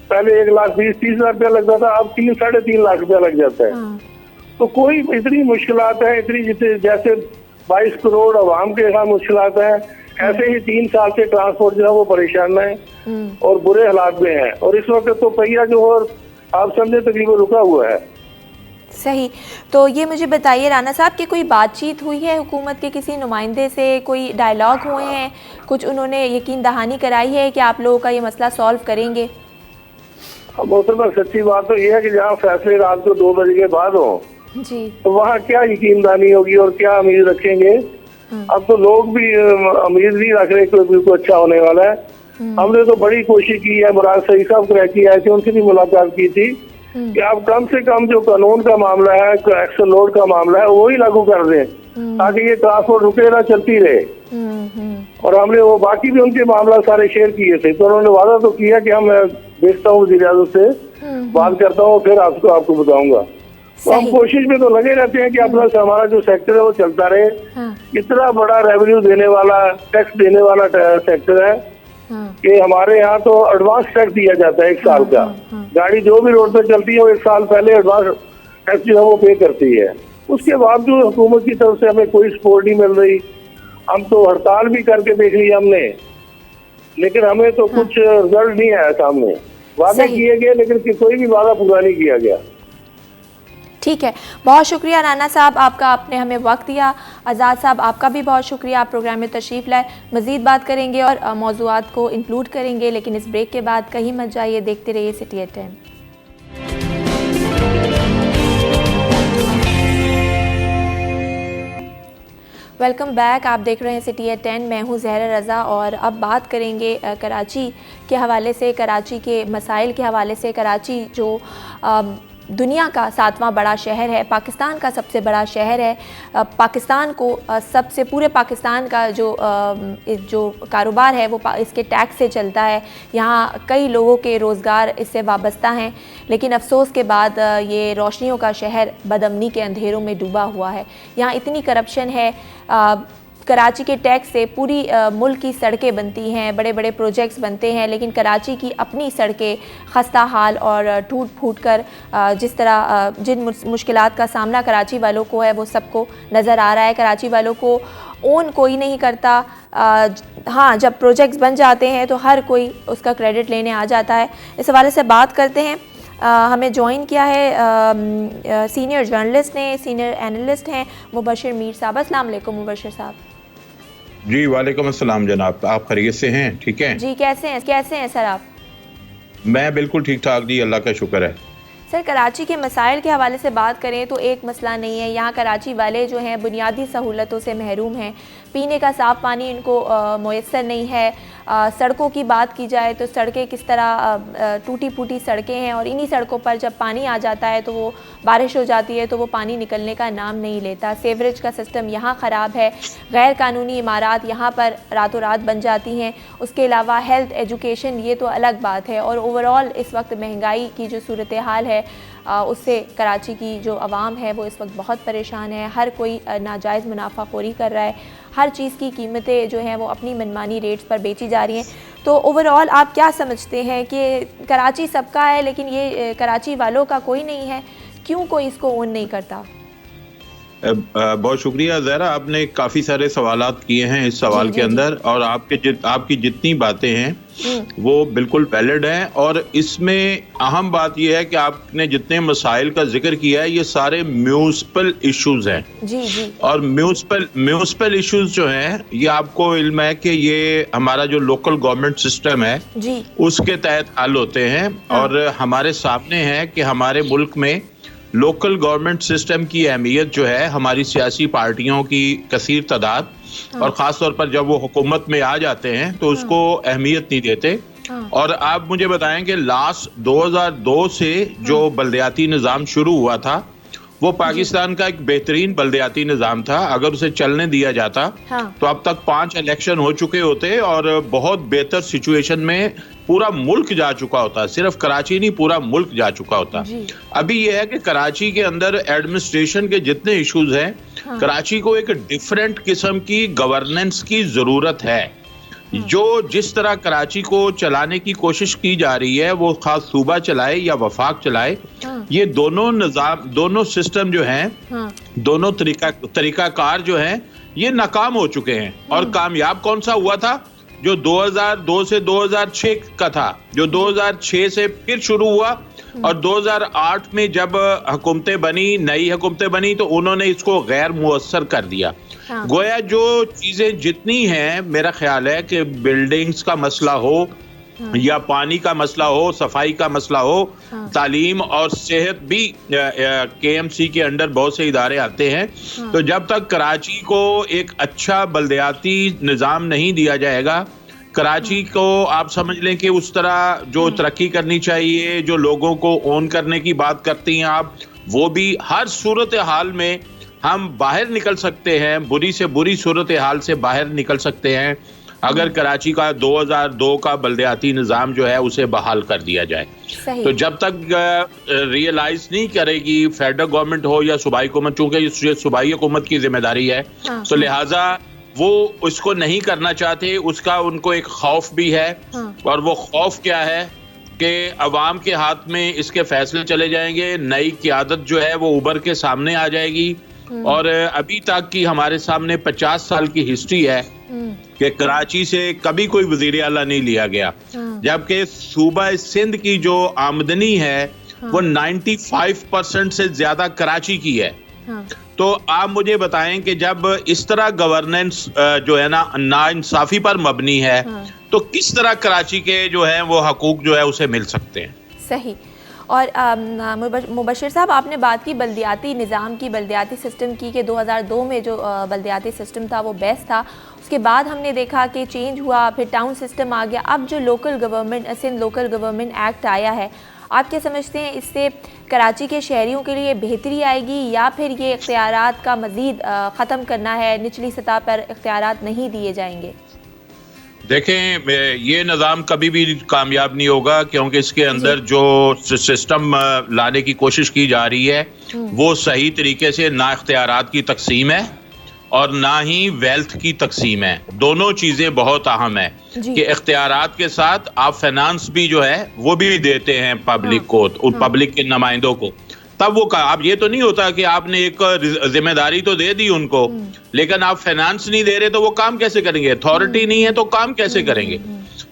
पहले 1,20,000-30,000 रुपया लगता था, अब 3-3.5 लाख रुपया लग जाता है। तो कोई इतनी मुश्किलात है, इतनी जैसे 22 करोड़ अवाम के यहाँ मुश्किलात है, ऐसे ही 3 साल से ट्रांसपोर्ट जो है वो परेशान है और बुरे हालात में है। और इस वक्त तो पहिया जो है आप समझे तकरीबन रुका हुआ है। सही। तो ये मुझे बताइए राना साहब कि कोई बातचीत हुई है हुकूमत के किसी नुमाइंदे से, कोई डायलॉग हुए हैं, कुछ उन्होंने यकीन दहानी कराई है कि आप लोगों का ये मसला सॉल्व करेंगे? मोहतरमा सच्ची बात तो ये है कि जहाँ फैसले रात को 2 बजे के बाद हो जी तो वहाँ क्या यकीनदानी होगी और क्या उम्मीद रखेंगे। अब तो लोग भी उम्मीद नहीं रख रहे कोई अच्छा होने वाला है। हमने तो बड़ी कोशिश की है, मुराद सही साहब कराची आए थे, उनसे भी मुलाकात की थी कि आप कम से कम जो कानून का मामला है, एक्सल लोड का मामला है, वही लागू कर दें ताकि ये ट्रांसपोर्ट रुके ना, चलती रहे। और हमने वो बाकी भी उनके मामला सारे शेयर किए थे, तो उन्होंने वादा तो किया कि हम देखता हूँ वज़ीर-ए-आज़म से बात करता हूँ, फिर आपको बताऊंगा। तो हम कोशिश में तो लगे रहते हैं कि अपना हमारा जो सेक्टर है वो चलता रहे। इतना बड़ा रेवेन्यू देने वाला, टैक्स देने वाला सेक्टर है कि हमारे यहाँ तो एडवांस टैक्स दिया जाता है 1 साल का। गाड़ी जो भी रोड पर चलती है वो 1 साल पहले एडवांस टैक्स जो है वो पे करती है। उसके बावजूद हुकूमत की तरफ से हमें कोई सपोर्ट नहीं मिल रही। हम तो हड़ताल भी करके देख ली हमने, लेकिन हमें तो कुछ रिजल्ट नहीं आया सामने। वादे किए गए लेकिन कोई भी वादा पूरा नहीं किया गया। ठीक है, बहुत शुक्रिया राना साहब आपका, आपने हमें वक्त दिया। आज़ाद साहब आपका भी बहुत शुक्रिया, आप प्रोग्राम में तशरीफ़ लाए। मज़ीद बात करेंगे और मौज़ूआत को इंक्लूड करेंगे, लेकिन इस ब्रेक के बाद कहीं मत जाइए, देखते रहिए सिटी एट 10। वेलकम बैक, आप देख रहे हैं सिटी एट 10। मैं हूं ज़हरा रज़ा और अब बात करेंगे कराची के हवाले से, कराची के मसाइल के हवाले से। कराची जो दुनिया का 7वां बड़ा शहर है, पाकिस्तान का सबसे बड़ा शहर है। पाकिस्तान को सबसे पूरे पाकिस्तान का जो कारोबार है वो इसके टैक्स से चलता है। यहाँ कई लोगों के रोज़गार इससे वाबस्ता हैं, लेकिन अफसोस के बाद ये रोशनियों का शहर बदअमनी के अंधेरों में डूबा हुआ है। यहाँ इतनी करप्शन है, कराची के टैक्स से पूरी मुल्क की सड़कें बनती हैं, बड़े बड़े प्रोजेक्ट्स बनते हैं, लेकिन कराची की अपनी सड़कें खस्ता हाल और टूट फूट कर जिस तरह जिन मुश्किलात का सामना कराची वालों को है वो सबको नज़र आ रहा है। कराची वालों को ओन कोई नहीं करता। हाँ, जब प्रोजेक्ट्स बन जाते हैं तो हर कोई उसका क्रेडिट लेने आ जाता है। इस हवाले से बात करते हैं। हमें ज्वाइन किया है सीनियर जर्नलिस्ट ने, सीनियर एनालिस्ट हैं मुबशर मीर साहब। अस्सलाम वालेकुम मुबशर साहब। जी वालेकुम अस्सलाम जनाब, आप खैरियत से हैं? ठीक है जी, कैसे हैं सर आप? मैं बिल्कुल ठीक ठाक जी, अल्लाह का शुक्र है। सर, कराची के मसाइल के हवाले से बात करें तो एक मसला नहीं है। यहाँ कराची वाले जो हैं बुनियादी सहूलतों से महरूम हैं। पीने का साफ़ पानी इनको मुयस्सर नहीं है। सड़कों की बात की जाए तो सड़कें किस तरह टूटी फूटी सड़कें हैं, और इन्हीं सड़कों पर जब पानी आ जाता है तो वो बारिश हो जाती है तो वो पानी निकलने का नाम नहीं लेता। सीवरेज का सिस्टम यहाँ ख़राब है। गैर कानूनी इमारात यहाँ पर रातों रात बन जाती हैं। उसके अलावा हेल्थ, एजुकेशन, ये तो अलग बात है। और ओवरऑल इस वक्त महंगाई की जो सूरत हाल है उससे कराची की जो आवाम है वो इस वक्त बहुत परेशान है। हर कोई नाजायज़ मुनाफाखोरी कर रहा है। हर चीज़ की कीमतें जो हैं वो अपनी मनमानी रेट्स पर बेची जा रही हैं। तो ओवरऑल आप क्या समझते हैं कि कराची सबका है लेकिन ये कराची वालों का कोई नहीं है, क्यों कोई इसको ओन नहीं करता? बहुत शुक्रिया ज़हरा, आपने काफ़ी सारे सवालात किए हैं इस सवाल के अंदर, और आपकी जितनी बातें हैं वो बिल्कुल वैलिड हैं। और इसमें अहम बात यह है कि आपने जितने मसाइल का जिक्र किया है ये सारे म्यूनिसिपल इश्यूज हैं। जी। और म्यूनिसिपल इश्यूज जो हैं ये आपको इल्म है कि ये हमारा जो लोकल गवर्नमेंट सिस्टम है जी, उसके तहत हल होते हैं। और हमारे सामने है कि हमारे मुल्क में लोकल गवर्नमेंट सिस्टम की अहमियत जो है, हमारी सियासी पार्टियों की कसीर तादाद और ख़ास तौर पर जब वो हुकूमत में आ जाते हैं तो उसको अहमियत नहीं देते। और आप मुझे बताएं कि लास्ट 2002 से जो बल्दियाती निज़ाम शुरू हुआ था वो पाकिस्तान का एक बेहतरीन बल्दियाती निज़ाम था। अगर उसे चलने दिया जाता तो अब तक 5 इलेक्शन हो चुके होते और बहुत बेहतर सिचुएशन में पूरा मुल्क जा चुका होता। सिर्फ कराची नहीं, पूरा मुल्क जा चुका होता। अभी यह है कि कराची के अंदर एडमिनिस्ट्रेशन के जितने इश्यूज हैं, कराची को एक डिफरेंट किस्म की गवर्नेंस की जरूरत है। जो जिस तरह कराची को चलाने की कोशिश की जा रही है, वो खास सूबा चलाए या वफाक चलाए, ये दोनों निजाम, दोनों सिस्टम जो हैं, दोनों तरीकाकार जो हैं, ये नाकाम हो चुके हैं। और कामयाब कौन सा हुआ था? जो 2002 से 2006 का था, जो 2006 से फिर शुरू हुआ। और 2008 में जब हुकूमतें बनी, नई हुकूमतें बनी, तो उन्होंने इसको गैर मुअस्सर कर दिया। गोया जो चीजें जितनी हैं, मेरा ख्याल है कि बिल्डिंग्स का मसला हो या पानी का मसला हो, सफाई का मसला हो, तालीम और सेहत भी, KMC के अंडर बहुत से इदारे आते हैं। तो जब तक कराची को एक अच्छा बल्दियाती निज़ाम नहीं दिया जाएगा, कराची को आप समझ लें कि उस तरह जो तरक्की करनी चाहिए, जो लोगों को ओन करने की बात करती हैं आप, वो भी हर सूरत हाल में हम बाहर निकल सकते हैं, बुरी से बुरी सूरत हाल से बाहर निकल सकते हैं अगर कराची का 2002 का बल्दियाती निज़ाम जो है उसे बहाल कर दिया जाए। तो जब तक रियलाइज नहीं करेगी फेडरल गवर्नमेंट हो या सूबाई हुकूमत, चूंकि ये सूबाई हुकूमत की जिम्मेदारी है, तो लिहाजा वो उसको नहीं करना चाहते, उसका उनको एक खौफ भी है। और वो खौफ क्या है कि अवाम के हाथ में इसके फैसले चले जाएंगे, नई क़यादत जो है वो उभर के सामने आ जाएगी। और अभी तक की हमारे सामने 50 साल की हिस्ट्री है कि कराची से कभी कोई वजीर आला नहीं लिया गया, जबकि सूबा सिंध की जो आमदनी है वो 95% से ज्यादा कराची की है। तो आप मुझे बताएं कि जब इस तरह गवर्नेंस जो है ना नाइंसाफी पर मबनी है, तो किस तरह कराची के जो है वो हकूक जो है उसे मिल सकते हैं। सही। और मुबशिर साहब, आपने बात की बल्दियाती निज़ाम की, बल्दियाती सिस्टम की, कि 2002 में जो बल्दियाती सिस्टम था वो बेस्ट था। उसके बाद हमने देखा कि चेंज हुआ, फिर टाउन सिस्टम आ गया, अब जो local government Sindh local government act आया है, आप क्या समझते हैं इससे कराची के शहरियों के लिए बेहतरी आएगी या फिर ये इख्तियारात का मज़ीद ख़त्म करना है, निचली सतह पर इख्तियारात नहीं दिए जाएंगे? देखें, ये निज़ाम कभी भी कामयाब नहीं होगा, क्योंकि इसके अंदर जो सिस्टम लाने की कोशिश की जा रही है वो सही तरीके से ना इख्तियारात की तकसीम है और ना ही वेल्थ की तकसीम है। दोनों चीज़ें बहुत अहम है कि इख्तियारात के साथ आप फाइनेंस भी जो है वो भी देते हैं पब्लिक को, पब्लिक के नुमाइंदों को। तब वो आप ये तो नहीं होता कि आपने एक जिम्मेदारी तो दे दी उनको, लेकिन आप फाइनेंस नहीं दे रहे तो वो काम कैसे करेंगे? अथॉरिटी नहीं है तो काम कैसे करेंगे?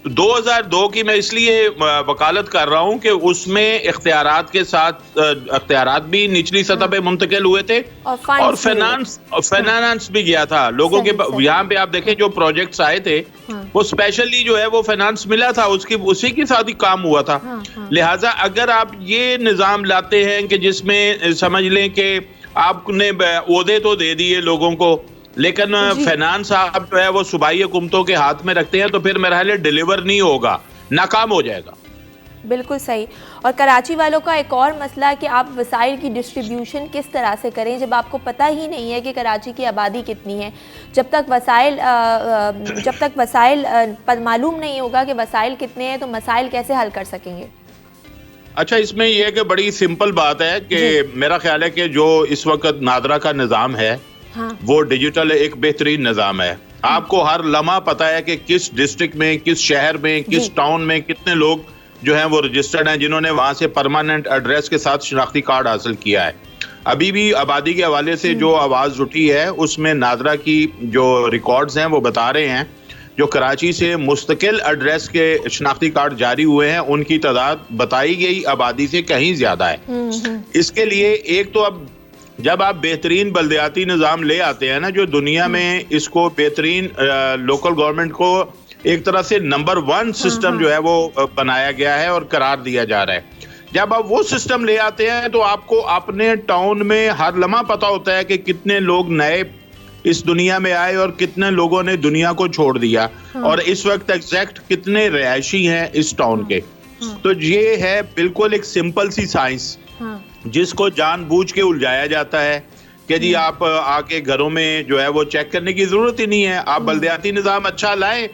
2002 की मैं इसलिए वकालत कर रहा हूँ कि उसमें इख्तियारात के साथ इख्तियारात भी निचली सतह पे मुंतकिल हुए थे और फाइनेंस भी गया था लोगों के। यहाँ पे आप देखें जो प्रोजेक्ट्स आए थे वो स्पेशली जो है वो फाइनेंस मिला था, उसी के साथ ही काम हुआ था। लिहाजा अगर आप ये निज़ाम लाते हैं कि जिसमें समझ लें कि आपने ओहदे तो दे दिए लोगों को, लेकिन फाइनेंस आप जो है वो सूबाई हुकूमतों के हाथ में रखते हैं, तो फिर मेरा ख्याल है डिलीवर नहीं होगा, नाकाम हो जाएगा। बिल्कुल सही। और कराची वालों का एक और मसला है कि आप वसाइल की डिस्ट्रीब्यूशन किस तरह से करें जब आपको पता ही नहीं है कि कराची की आबादी कितनी है। जब तक वसाइल मालूम नहीं होगा कि वसाइल कितने हैं, तो मसाइल कैसे हल कर सकेंगे? अच्छा, इसमें यह है कि बड़ी सिंपल बात है कि मेरा ख्याल है कि जो इस वक्त नादरा का निज़ाम है वो डिजिटल एक बेहतरीन निज़ाम है। आपको हर लम्हा पता है कि किस डिस्ट्रिक्ट में, किस शहर में, किस टाउन में कितने लोग जो हैं वो रजिस्टर्ड हैं, जिन्होंने वहां से परमानेंट एड्रेस के साथ शनाख्ती कार्ड हासिल किया है। अभी भी आबादी के हवाले से जो आवाज़ उठी है उसमें नादरा की जो रिकॉर्ड्स हैं वो बता रहे हैं जो कराची से मुस्तकिल एड्रेस के शनाख्ती कार्ड जारी हुए हैं उनकी तादाद बताई गई आबादी से कहीं ज्यादा है। इसके लिए एक तो अब जब आप बेहतरीन बल्दियाती निज़ाम ले आते हैं ना, जो दुनिया में इसको बेहतरीन लोकल गवर्नमेंट को एक तरह से नंबर 1 सिस्टम जो है वो बनाया गया है और करार दिया जा रहा है। जब आप वो सिस्टम ले आते हैं तो आपको अपने टाउन में हर लम्हा पता होता है कि कितने लोग नए इस दुनिया में आए और कितने लोगों ने दुनिया को छोड़ दिया और इस वक्त एग्जैक्ट कितने रिहायशी हैं इस टाउन के। तो ये है बिल्कुल एक सिंपल सी साइंस जिसको जानबूझ के उलझाया जाता है कि जी आप आके घरों में जो है वो चेक करने की जरूरत ही नहीं है। आप बल्दियाती निज़ाम अच्छा लाएं,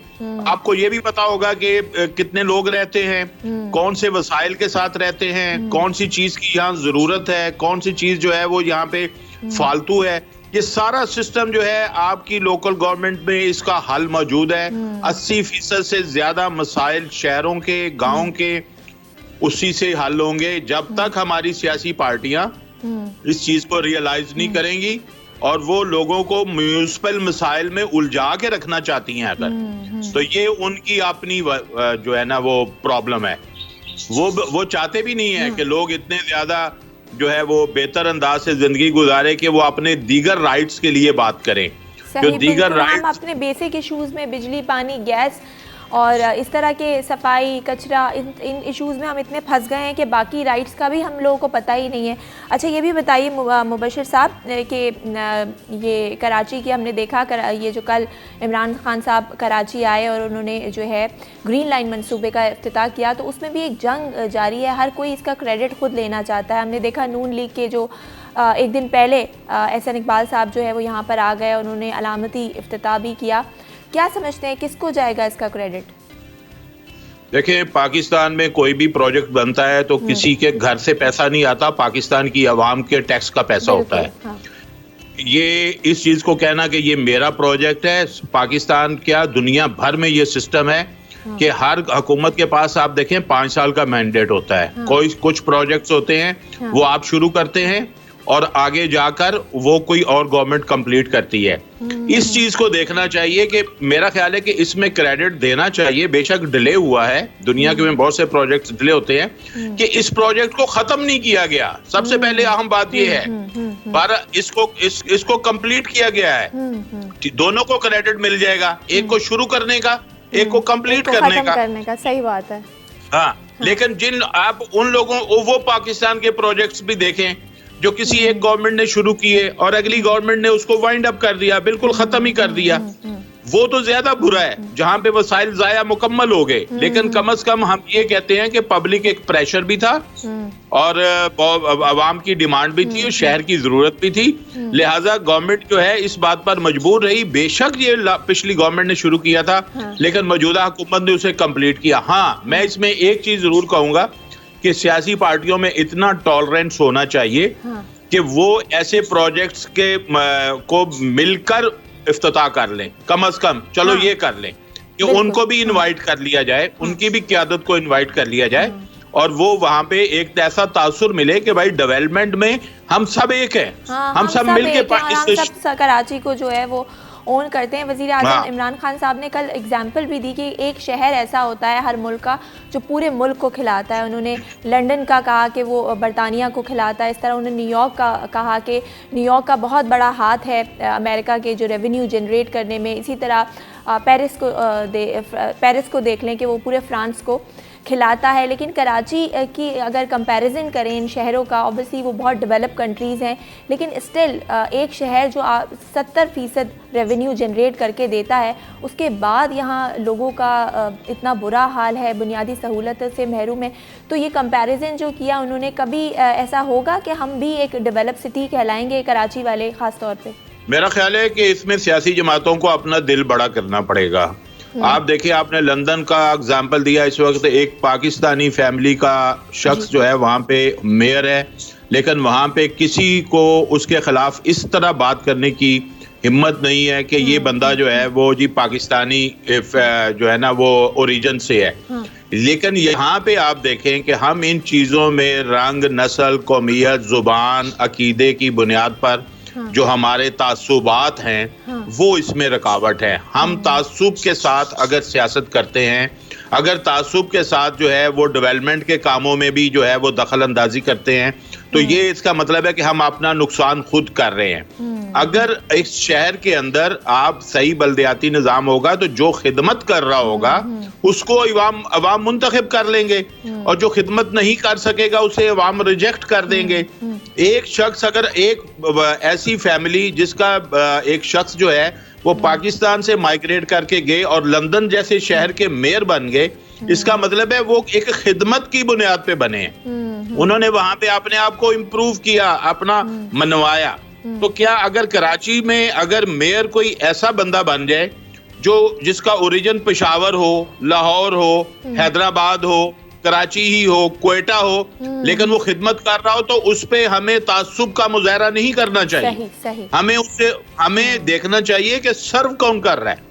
आपको ये भी पता होगा कि कितने लोग रहते हैं, कौन से वसाइल के साथ रहते हैं, कौन सी चीज की यहाँ जरूरत है, कौन सी चीज जो है वो यहाँ पे फालतू है। ये सारा सिस्टम जो है आपकी लोकल गवर्नमेंट में इसका हल मौजूद है। 80% से ज्यादा मसाइल शहरों के, गाँव के उसी से हल होंगे जब तक हमारी सियासी पार्टियां इस चीज को रियलाइज नहीं करेंगी और वो लोगों को म्यूनिसिपल मसाइल में उलझा के रखना चाहती हैं अगर, तो ये उनकी अपनी जो है ना वो प्रॉब्लम है। वो चाहते भी नहीं है कि लोग इतने ज्यादा जो है वो बेहतर अंदाज से जिंदगी गुजारे कि वो अपने दीगर राइट्स के लिए बात करें। जो दीगर राइट्स, हम अपने बेसिक इश्यूज में बिजली, पानी, गैस और इस तरह के सफाई कचरा इन इश्यूज़ में हम इतने फंस गए हैं कि बाकी राइट्स का भी हम लोगों को पता ही नहीं है। अच्छा ये भी बताइए मुबशिर साहब कि ये कराची की हमने देखा ये जो कल इमरान खान साहब कराची आए और उन्होंने जो है ग्रीन लाइन मंसूबे का इफ्तिताह किया, तो उसमें भी एक जंग जारी है, हर कोई इसका क्रेडिट खुद लेना चाहता है। हमने देखा नून लीग के जो एक दिन पहले एहसन इकबाल साहब जो है वो यहाँ पर आ गए, उन्होंने अलामती इफ्तिताह भी किया। क्या समझते हैं किसको जाएगा इसका क्रेडिट? देखिए, पाकिस्तान में कोई भी प्रोजेक्ट बनता है तो किसी के घर से पैसा नहीं आता, पाकिस्तान की आवाम के टैक्स का पैसा होता है। हाँ। ये इस चीज को कहना कि ये मेरा प्रोजेक्ट है, पाकिस्तान क्या दुनिया भर में ये सिस्टम है कि हर हुकूमत के पास आप देखें 5 साल का मैंडेट होता है। कोई कुछ प्रोजेक्ट्स होते हैं वो आप शुरू करते हैं और आगे जाकर वो कोई और गवर्नमेंट कंप्लीट करती है। इस चीज को देखना चाहिए कि मेरा ख्याल है कि इसमें क्रेडिट देना चाहिए। बेशक डिले हुआ है, दुनिया के में बहुत से प्रोजेक्ट्स डिले होते हैं कि इस प्रोजेक्ट को खत्म नहीं किया गया। सबसे पहले अहम बात ये है, पर इसको कंप्लीट किया गया है। दोनों को क्रेडिट मिल जाएगा, एक को शुरू करने का, एक को कंप्लीट करने का। सही बात है। हाँ, लेकिन जिन आप उन लोगों वो पाकिस्तान के प्रोजेक्ट्स भी देखें जो किसी एक गवर्नमेंट ने शुरू किए और अगली गवर्नमेंट ने उसको वाइंड अप कर दिया, बिल्कुल खत्म ही कर दिया। वो तो ज्यादा बुरा है जहां पे वसाइल जाया मुकम्मल हो गए। लेकिन कम से कम हम ये कहते हैं कि पब्लिक एक प्रेशर भी था और अवाम की डिमांड भी थी और शहर की जरूरत भी थी, लिहाजा गवर्नमेंट जो है इस बात पर मजबूर रही। बेशक ये पिछली गवर्नमेंट ने शुरू किया था लेकिन मौजूदा हुकूमत ने उसे कंप्लीट किया। हाँ, मैं इसमें एक चीज जरूर कहूंगा कि सियासी पार्टियों में इतना टॉलरेंस होना चाहिए कि वो ऐसे प्रोजेक्ट्स के को मिलकर इफ्तिताह कर लें, कम से कम चलो ये कर लें कि उनको भी इनवाइट कर लिया जाए, उनकी भी क़यादत को इनवाइट कर लिया जाए और वो वहां पे एक ऐसा तासुर मिले कि भाई डेवलपमेंट में हम सब एक हैं। हम सब मिलके कराची को जो है वो ओन करते हैं। वज़ीर आज़म इमरान खान साहब ने कल एग्जाम्पल भी दी कि एक शहर ऐसा होता है हर मुल्क का जो पूरे मुल्क को खिलाता है। उन्होंने लंदन का कहा कि वो बरतानिया को खिलाता है, इस तरह उन्होंने न्यूयॉर्क का कहा कि न्यूयॉर्क का बहुत बड़ा हाथ है अमेरिका के जो रेवेन्यू जनरेट करने में। इसी तरह पेरिस को देख लें कि वो पूरे फ्रांस को खिलाता है। लेकिन कराची की अगर कंपैरिजन करें इन शहरों का, ऑब्वियसली वो बहुत डेवलप कंट्रीज़ हैं, लेकिन स्टिल एक शहर जो 70% रेवेन्यू जनरेट करके देता है, उसके बाद यहाँ लोगों का इतना बुरा हाल है, बुनियादी सहूलत से महरूम है। तो ये कंपैरिजन जो किया उन्होंने, कभी ऐसा होगा कि हम भी एक डेवलप सिटी कहलाएंगे कराची वाले ख़ास तौर पर? मेरा ख्याल है कि इसमें सियासी जमातों को अपना दिल बड़ा करना पड़ेगा। आप देखिए, आपने लंदन का एग्जाम्पल दिया। इस वक्त एक पाकिस्तानी फैमिली का शख्स जो है वहाँ पे मेयर है, लेकिन वहाँ पे किसी को उसके खिलाफ इस तरह बात करने की हिम्मत नहीं है कि ये बंदा जो है वो जी पाकिस्तानी जो है ना वो ओरिजिन से है। लेकिन यहाँ पे आप देखें कि हम इन चीज़ों में रंग, नस्ल, कौमियत, जुबान, अकीदे की बुनियाद पर जो हमारे तासुबात हैं वो इसमें रुकावट है। हम तासुब के साथ अगर सियासत करते हैं, अगर तासुब के साथ जो है वो डेवलपमेंट के कामों में भी जो है वो दखल अंदाजी करते हैं, तो ये इसका मतलब है कि हम अपना नुकसान खुद कर रहे हैं। अगर इस शहर के अंदर आप सही बल्दियाती निज़ाम होगा तो जो खिदमत कर रहा होगा उसको अवाम मुंतखब कर लेंगे और जो खिदमत नहीं कर सकेगा उसे अवाम रिजेक्ट कर देंगे। एक शख्स, अगर एक ऐसी फैमिली जिसका एक शख्स जो है वो पाकिस्तान से माइग्रेट करके गए और लंदन जैसे शहर के मेयर बन गए, इसका मतलब है वो एक खिदमत की बुनियाद पे बने हैं। उन्होंने वहां पे अपने आप को इम्प्रूव किया, अपना मनवाया। तो क्या अगर कराची में अगर मेयर कोई ऐसा बंदा बन जाए जो जिसका ओरिजिन पेशावर हो, लाहौर हो, हैदराबाद हो, कराची ही हो, क्वेटा हो, लेकिन वो खिदमत कर रहा हो, तो उस पे हमें तासुब का मुजाहरा नहीं करना चाहिए। सही। हमें देखना चाहिए कि सर्व कौन कर रहा है।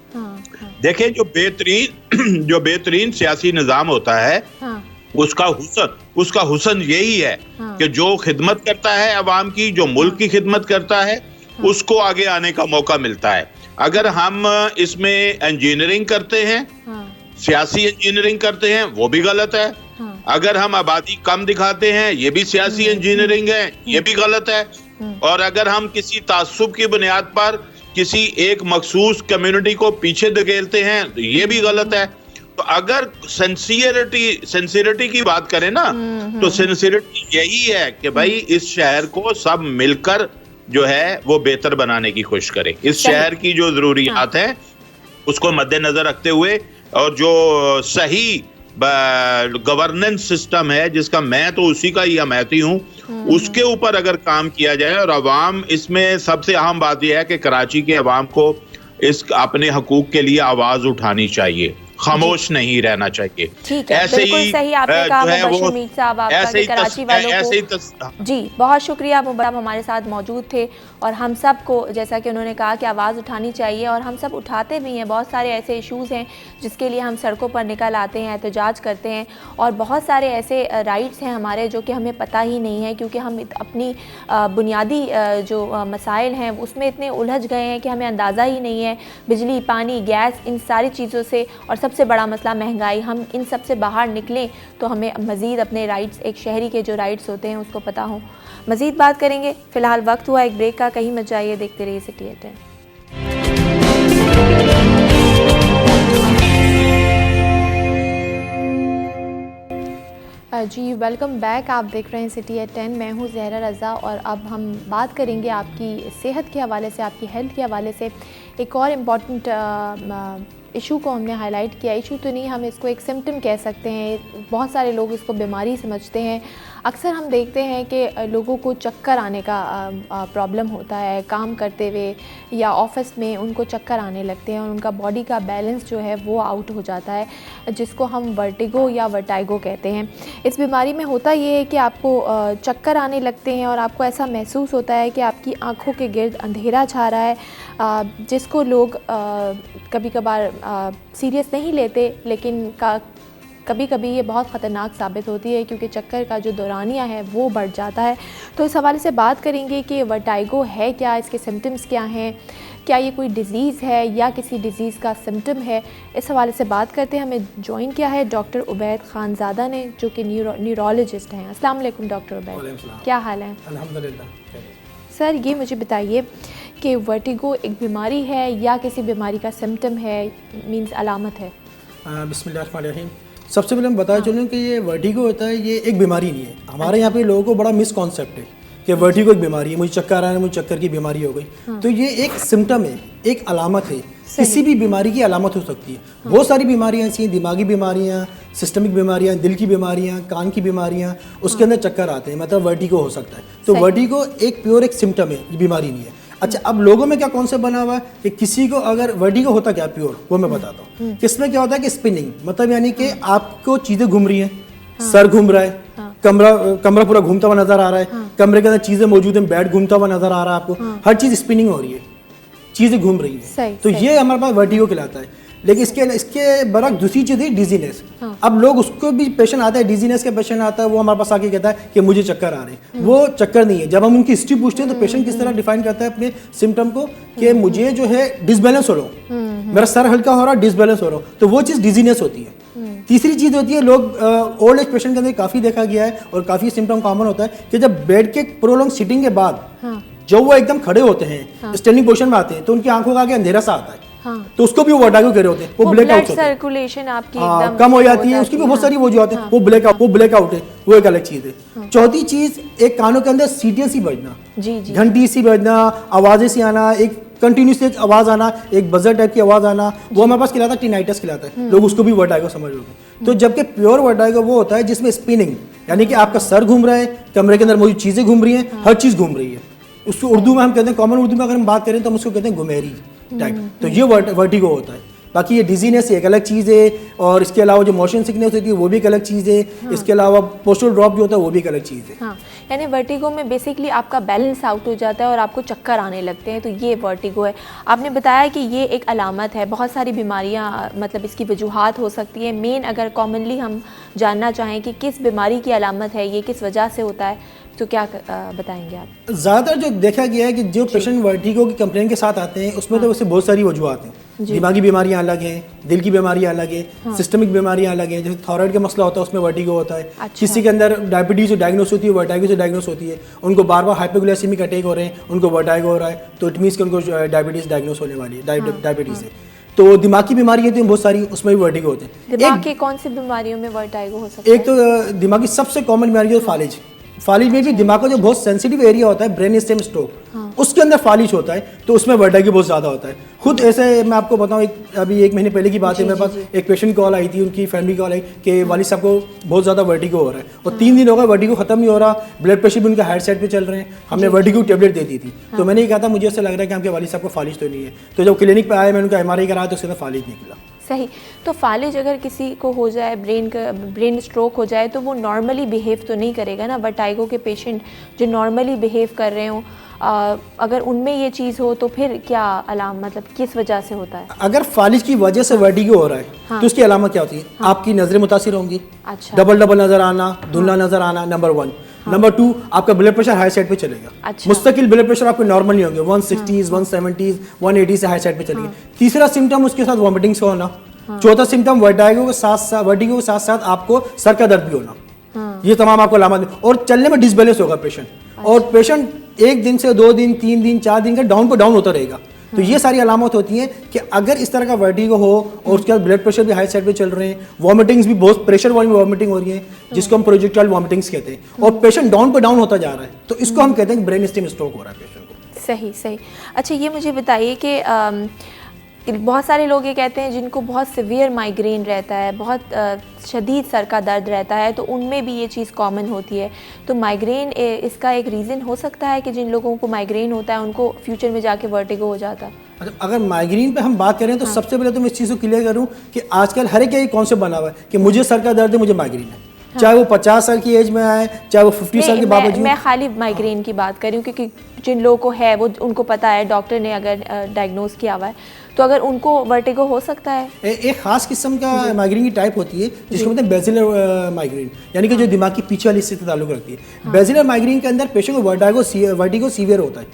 देखें, जो बेहतरीन सियासी निजाम होता है उसका हुस्न यही है कि जो खिदमत करता है अवाम की, जो मुल्क की खिदमत करता है, उसको आगे आने का मौका मिलता है। अगर हम इसमें इंजीनियरिंग करते हैं, सियासी इंजीनियरिंग करते हैं, वो भी गलत है। अगर हम आबादी कम दिखाते हैं, ये भी सियासी इंजीनियरिंग है, ये भी गलत है। और अगर हम किसी तासुब की बुनियाद पर किसी एक मखसूस कम्युनिटी को पीछे धकेलते हैं, तो ये भी गलत है। तो अगर सिंसियरिटी की बात करें ना, तो सिंसियरिटी यही है कि भाई इस शहर को सब मिलकर जो है वो बेहतर बनाने की कोशिश करें। इस शहर की जो जरूरियात है उसको मद्देनजर रखते हुए, और जो सही गवर्नेंस सिस्टम है जिसका मैं तो उसी का ही हमायती हूँ, उसके ऊपर अगर काम किया जाए, और अवाम इसमें सबसे अहम बात यह है कि कराची के अवाम को इस अपने हकूक के लिए आवाज उठानी चाहिए, खामोश नहीं रहना चाहिए। ठीक है, बिल्कुल सही आपने कहा मुबश्शिर मीर साहब, आपका कि कराची वालों को जी बहुत शुक्रिया। मुबश्शिर हमारे साथ मौजूद थे और हम सब को जैसा कि उन्होंने कहा कि आवाज़ उठानी चाहिए, और हम सब उठाते भी हैं। बहुत सारे ऐसे इश्यूज़ हैं जिसके लिए हम सड़कों पर निकल आते हैं, एहतजाज करते हैं, और बहुत सारे ऐसे राइट्स हैं हमारे जो कि हमें पता ही नहीं है, क्योंकि हम अपनी बुनियादी जो मसाइल हैं उसमें इतने उलझ गए हैं कि हमें अंदाज़ा ही नहीं है। बिजली, पानी, गैस, इन सारी चीज़ों से, और सबसे बड़ा मसला महंगाई, हम इन सब से बाहर निकलें तो हमें मज़ीद अपने राइट्स, एक शहरी के जो राइट्स होते हैं उसको पता हो। मज़ीद बात करेंगे, फ़िलहाल वक्त हुआ एक ब्रेक का, कहीं मत जाइए, देखते रहिए सिटी एट 10। जी वेलकम बैक, आप देख रहे हैं सिटी एट 10। मैं हूं ज़हरा रज़ा, और अब हम बात करेंगे आपकी सेहत के हवाले से, आपकी हेल्थ के हवाले से। एक और इम्पॉर्टेंट इशू को हमने हाईलाइट किया। इशू तो नहीं, हम इसको एक सिम्टम कह सकते हैं। बहुत सारे लोग इसको बीमारी समझते हैं। अक्सर हम देखते हैं कि लोगों को चक्कर आने का प्रॉब्लम होता है, काम करते हुए या ऑफिस में उनको चक्कर आने लगते हैं और उनका बॉडी का बैलेंस जो है वो आउट हो जाता है, जिसको हम वर्टिगो या वर्टाइगो कहते हैं। इस बीमारी में होता ये है कि आपको चक्कर आने लगते हैं और आपको ऐसा महसूस होता है कि आपकी आँखों के गिर्द अंधेरा छा रहा है, जिसको लोग कभी कभार सीरियस नहीं लेते, लेकिन कभी कभी ये बहुत ख़तरनाक साबित होती है, क्योंकि चक्कर का जो दौरानिया है वो बढ़ जाता है। तो इस हवाले से बात करेंगे कि वर्टाइगो है क्या, इसके सिम्टम्स क्या हैं, क्या ये कोई डिज़ीज़ है या किसी डिज़ीज़ का सिम्टम है। इस हवाले से बात करते हैं। हमें ज्वाइन किया है डॉक्टर उबैद खानज़ादा ने, जो कि न्यूरोलॉजिस्ट हैं। अस्सलाम वालेकुम डॉक्टर उबैद, क्या हाल है? अल्हम्दुलिल्लाह। सर ये मुझे बताइए कि वर्टिगो एक बीमारी है या किसी बीमारी का सिम्टम है, मींस अलामत है? बिस्मिल्लाहिर्रहमानिर्रहीम। सबसे पहले हम बताया चलूँ कि ये वर्टिगो होता है, ये एक बीमारी नहीं है। हमारे यहाँ पे लोगों को बड़ा मिसकॉन्सेप्ट है कि वर्टिगो एक बीमारी है, मुझे चक्कर आ रहा है, मुझे चक्कर की बीमारी हो गई। तो ये एक सिम्टम है, एक अलामत है। किसी भी बीमारी की अलामत हो सकती है। बहुत सारी बीमारियाँ ऐसी हैं, दिमागी बीमारियाँ, सिस्टमिक बीमारियाँ, दिल की बीमारियाँ, कान की बीमारियाँ, उसके अंदर चक्कर आते हैं, मतलब वर्टिगो हो सकता है। तो वर्टिगो एक प्योर एक सिम्टम है, बीमारी नहीं है। अच्छा, अब लोगों में क्या कॉन्सेप्ट बना हुआ है कि किसी को अगर वर्टिगो होता क्या प्योर, वो मैं बताता हूँ। किसमें क्या होता है कि स्पिनिंग, मतलब यानी कि आपको चीज़ें घूम रही हैं, सर घूम रहा है, कमरा पूरा घूमता हुआ नजर आ रहा है, कमरे के अंदर चीज़ें मौजूद हैं, बेड घूमता हुआ नजर आ रहा है आपको, हर चीज़ स्पिनिंग हो रही है, चीज़ें घूम रही है। तो ये हमारे पास वर्टिगो कहलाता है। लेकिन इसके बरक दूसरी चीज़ है डिजीनेस। अब लोग उसको भी पेशेंट आता है, डिजीनेस का पेशेंट आता है, वो हमारे पास आके कहता है कि मुझे चक्कर आ रहे हैं। वो चक्कर नहीं है। जब हम उनकी हिस्ट्री पूछते हैं तो पेशेंट किस तरह डिफाइन करता है अपने सिम्टम को कि मुझे जो है डिसबैलेंस हो रहा हूँ, मेरा सर हल्का हो रहा है, डिसबैलेंस हो रहा हूँ, तो वो चीज़ डिजीनेस होती है। तीसरी चीज़ होती है, लोग ओल्ड एज पेशेंट के अंदर काफ़ी देखा गया है और काफ़ी सिम्टम कॉमन होता है कि जब बेड के प्रोलॉन्ग सिटिंग के बाद जब वो एकदम खड़े होते हैं, स्टैंडिंग पोजीशन में आते हैं, तो उनकी आंखों का आगे अंधेरा सा आता है। तो उसको भी वो वर्टिगो कह रहे होते हैं, वो ब्लैकआउट सर्कुलेशन आपकी एकदम कम हो जाती है, उसकी भी बहुत सारी वो जो आते हैं, वो ब्लैकआउट है, वो एक अलग चीज़ है। चौथी चीज़, एक कानों के अंदर सीटियां सी बजना, घंटी सी बजना, आवाज़ें सी आना, एक कंटिन्यूस एक आवाज़ आना, एक बजर टाइप की आवाज़ आना, वो हमारे पास खिलाता है टिनाइटस खिलाता है। लोग उसको भी वर्टिगो समझ रहे हैं। तो जबकि प्योर वर्टिगो वो होता है जिसमें स्पिनिंग, यानी कि आपका सर घूम रहा है, कमरे के अंदर मौजूद चीज़ें घूम रही हैं, हर चीज़ घूम रही है। उसको उर्दू में हम कहते हैं, कॉमन उर्दू में अगर हम बात करें तो हम उसको कहते हैं घुमेरी टाइप। तो ये वर्टिगो होता है। बाकी ये डिजीनेस एक अलग चीज़ है, और इसके अलावा जो मोशन सिकनेस होती है वो भी एक अलग चीज़ है। इसके अलावा पोस्टल ड्रॉप जो होता है वो भी एक अलग चीज़ है। यानी वर्टिगो में बेसिकली आपका बैलेंस आउट हो जाता है और आपको चक्कर आने लगते हैं, तो ये वर्टिगो है। आपने बताया कि ये एक अलामत है। बहुत सारी बीमारियां, मतलब इसकी वजूहात हो सकती है। मेन अगर कॉमनली हम जानना चाहें कि किस बीमारी की अलामत है, ये किस वजह से होता है, तो क्या बताएंगे आप? ज़्यादातर जो देखा गया है कि जो पेशेंट वर्टिगो की कंप्लेन के साथ आते हैं उसमें तो वैसे बहुत सारी वजूहात हैं। दिमागी बीमारियां अलग हैं, दिल की बीमारियां अलग है, सिस्टमिक बीमारियां अलग हैं। जैसे थायराइड का मसला होता है उसमें वर्टिगो होता है। किसी के अंदर डायबिटीज़ डायग्नोस होती है, वर्टिगो से डायग्नोस होती है। उनको बार बार हाइपोग्लाइसेमिक अटैक हो रहे हैं, उनको वर्टिगो हो रहा है, तो इट मीन्स कि उनको डायबिटीज़ डायग्नोस होने वाली है, डायबिटीज़ है। तो दिमाग की बीमारी होती है बहुत सारी, उसमें भी वर्टिगो होते हैं। दिमाग की कौन सी बीमारियों में वर्टिगो हो सकता है? एक तो दिमाग की सबसे कॉमन बीमारी है फालिज। फालिज में भी दिमाग का जो बहुत सेंसिटिव एरिया होता है, ब्रेन स्टेम स्ट्रोक, उसके अंदर फालिज होता है, तो उसमें वर्टिगो बहुत ज़्यादा होता है। खुद ऐसे मैं आपको बताऊं, अभी 1 महीने पहले की बात है, मेरे पास एक पेशेंट कॉल आई थी, उनकी फैमिली कॉल आई कि वालिद साहब को बहुत ज़्यादा वर्टिगो हो रहा है और 3 दिन हो गए वर्टिगो खत्म नहीं हो रहा, ब्लड प्रेशर भी उनका हाई साइड पे चल रहे हैं। हमने वर्टिगो टेबलेट दे दी थी, तो मैंने ये कहा था मुझे ऐसा लग रहा है कि आपके वालिद साहब को फालिज तो नहीं है। तो जब क्लिनिक पर आया, मैंने उनका MRI कराया तो उसके अंदर फालिज निकला। सही। तो फालिज अगर किसी को हो जाए, ब्रेन स्ट्रोक हो जाए, तो वो नॉर्मली बिहेव तो नहीं करेगा ना। वर्टिगो के पेशेंट जो नॉर्मली बिहेव कर रहे हों, अगर उनमें ये चीज़ हो तो फिर क्या अलाम, मतलब किस वजह से होता है? अगर फालिज की वजह से वर्टिगो हो रहा है तो उसकी अलामत क्या होती है? आपकी नज़रें मुतासिर होंगी, अच्छा, डबल नज़र आना, धुंधला नज़र आना, नंबर 1। नंबर 2, आपका ब्लड प्रेशर हाई साइड पे चलेगा। अच्छा। मुस्तकिल ब्लड प्रेशर आपके नॉर्मल नहीं होंगे, 160s 170s 180 से हाई साइड पे चलेंगे। तीसरा सिम्टम उसके साथ वॉमिटिंग्स का होना। चौथा सिम्टम वर्टिगो के साथ साथ आपको सर का दर्द भी होना। ये तमाम आपको अलामत, और चलने में डिसबैलेंस होगा पेशेंट। और पेशेंट 1 दिन से 2 दिन 3 दिन 4 दिन का डाउन पर डाउन होता रहेगा। तो ये सारी अलामत होती हैं कि अगर इस तरह का वर्टिगो हो और उसके बाद ब्लड प्रेशर भी हाई साइड पे चल रहे हैं, वॉमिटिंग्स भी बहुत प्रेशर वाली वॉमिटिंग हो रही है, जिसको हम प्रोजेक्टाइल वॉमिटिंग्स कहते हैं, और पेशेंट डाउन पर डाउन होता जा रहा है, तो इसको हम कहते हैं ब्रेन स्टेम स्ट्रोक हो रहा है पेशेंट को। सही सही। अच्छा, ये मुझे बताइए कि बहुत सारे लोग ये कहते हैं जिनको बहुत सिवियर माइग्रेन रहता है, बहुत शदीद सर का दर्द रहता है, तो उनमें भी ये चीज़ कॉमन होती है। तो माइग्रेन इसका एक रीज़न हो सकता है कि जिन लोगों को माइग्रेन होता है उनको फ्यूचर में जाके वर्टिगो हो जाता है? अच्छा, अगर माइग्रेन पे हम बात करें तो सबसे पहले तो मैं इस चीज़ को क्लियर करूं कि आजकल हर एक कॉन्सेप्ट बना हुआ है कि मुझे सर का दर्द है, मुझे माइग्रेन है। चाहे वो 50 साल की एज में आए, चाहे वो 50 साल के बावजूद। मैं खाली माइग्रेन की बात कर रही हूँ, क्योंकि जिन लोगों को है वो उनको पता है, डॉक्टर ने अगर डायग्नोज किया हुआ है, तो अगर उनको वर्टिगो हो सकता है। एक खास किस्म का माइग्रेन की टाइप होती है जिसको कहते हैं बेसिलर माइग्रेन, यानी कि जो दिमाग की पीछे वाली स्थिति ताल्लुक रखती है। बेसिलर माइग्रेन के अंदर पेशेंट को वर्टिगो सीवियर होता है,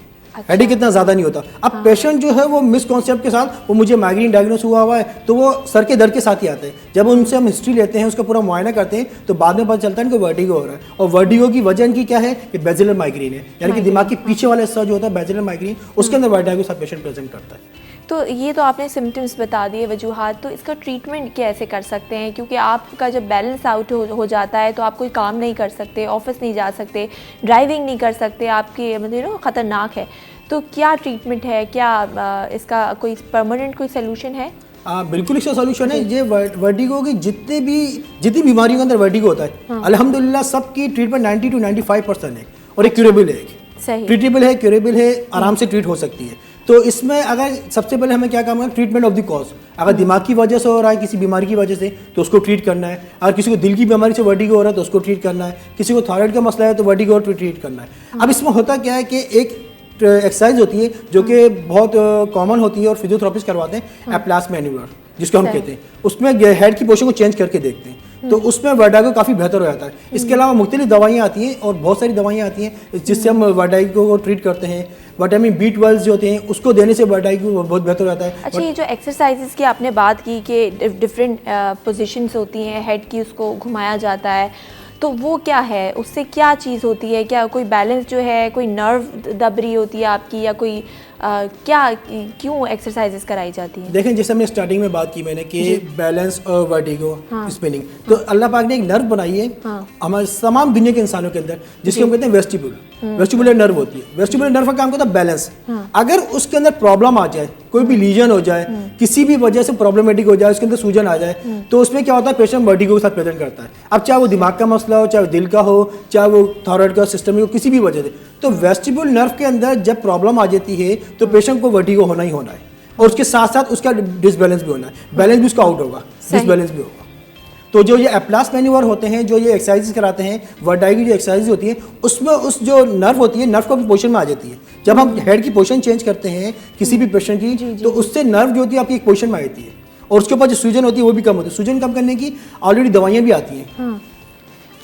हेडेक इतना ज़्यादा नहीं होता। अब पेशेंट जो है वो मिसकॉन्सेप्ट के साथ, वो मुझे माइग्रेन डायग्नोस हुआ है, तो वो सर के दर्द के साथ ही आता है। जब उनसे हम हिस्ट्री लेते हैं, उसका पूरा मुआयना करते हैं, तो बाद में पता चलता है कि वर्टिगो हो रहा है। और वर्टिगो की वजह इनकी क्या है कि बेसिलर माइग्रेन है, यानी कि दिमाग के पीछे वाला हिस्सा जो होता है बेसिलर माइग्रेन, उसके अंदर वर्टिगो के साथ पेशेंट प्रेजेंट करता है। तो ये तो आपने सिम्टम्स बता दिए, वजूहात, तो इसका ट्रीटमेंट कैसे कर सकते हैं? क्योंकि आपका जब बैलेंस आउट हो जाता है तो आप कोई काम नहीं कर सकते, ऑफिस नहीं जा सकते, ड्राइविंग नहीं कर सकते, आपकी मतलब ख़तरनाक है। तो क्या ट्रीटमेंट है? क्या इसका कोई परमानेंट कोई सोल्यूशन है? बिल्कुल इसका सोल्यूशन है। ये वर्टिगो की जितनी बीमारियों के अंदर वर्टिगो होता है, अल्हम्दुलिल्लाह सबकी ट्रीटमेंट 90 to 95% है, और एक क्यूरेबल है, ट्रीटेबल है, क्यूरेबल है, आराम से ट्रीट हो सकती है। तो इसमें अगर सबसे पहले हमें क्या काम है, ट्रीटमेंट ऑफ द कॉज। अगर दिमाग की वजह से हो रहा है, किसी बीमारी की वजह से, तो उसको ट्रीट करना है। अगर किसी को दिल की बीमारी से वर्टिगो हो रहा है तो उसको ट्रीट करना है। किसी को थायराइड का मसला है तो वर्टिगो ट्रीट करना है। अब इसमें होता क्या है कि एक एक्सरसाइज होती है जो कि बहुत कॉमन होती है और फिजियोथेरेपिस्ट करवाते हैं, एप्लास मैन्यूवर जिसको हम कहते हैं। उसमें हेड की पोजीशन को चेंज करके देखते हैं, तो उसमें वर्टिगो काफ़ी बेहतर हो जाता है। इसके अलावा मुख्तलिफ दवाइयाँ आती हैं, और बहुत सारी दवाइयाँ आती हैं जिससे हम वर्टिगो को ट्रीट करते हैं। विटामिन B12 जो होते हैं उसको देने से वर्टिगो बहुत बेहतर हो जाता है। अच्छा, ये जो एक्सरसाइजेस की आपने बात की कि डिफरेंट पोजीशंस होती हैं, हेड की उसको घुमाया जाता है, तो वो क्या है? उससे क्या चीज़ होती है? क्या कोई बैलेंस जो है, कोई नर्व दब रही होती है आपकी, या कोई क्यों एक्सरसाइजेस कराई जाती हैं? देखें, जैसे हमने स्टार्टिंग में बात की मैंने कि बैलेंस और वर्टिगो, स्पिनिंग, तो अल्लाह पाक ने एक नर्व बनाई है हमारे तमाम दुनिया के इंसानों के अंदर, जिसको हम कहते हैं वेस्टिबुलर नर्व होती है। वेस्टिबुलर नर्व का काम करता है बैलेंस। अगर उसके अंदर प्रॉब्लम आ जाए, कोई भी लीजन हो जाए, किसी भी वजह से प्रॉब्लमेटिक हो जाए, उसके अंदर सूजन आ जाए, तो उसमें क्या होता है, पेशेंट वर्टिगो के साथ प्रेजेंट करता है। अब चाहे वो दिमाग का मसला हो, चाहे दिल का हो, चाहे वो थायराइड का सिस्टम हो, किसी भी वजह से, तो वेस्टिबुलर नर्व के अंदर जब प्रॉब्लम आ जाती है तो पेशेंट को वर्टिगो होना ही होना है, और उसके साथ साथ उसका डिसबैलेंस भी होना है। बैलेंस भी उसका आउट होगा, डिसबैलेंस भी होगा। तो जो ये एप्लास मैन्यूवर होते हैं, जो ये एक्सरसाइज कराते हैं, वर्टिगो की जो एक्सरसाइज होती है, उसमें उस जो नर्व होती है, नर्व को अपनी पोजीशन में आ जाती है। जब हम हेड की पोजीशन चेंज करते हैं किसी भी पेशेंट की, तो उससे नर्व जो होती है आपकी एक पोजीशन में आ जाती है, और उसके ऊपर जो सूजन होती है वो भी कम होती है। सूजन कम करने की ऑलरेडी दवाइयाँ भी आती हैं।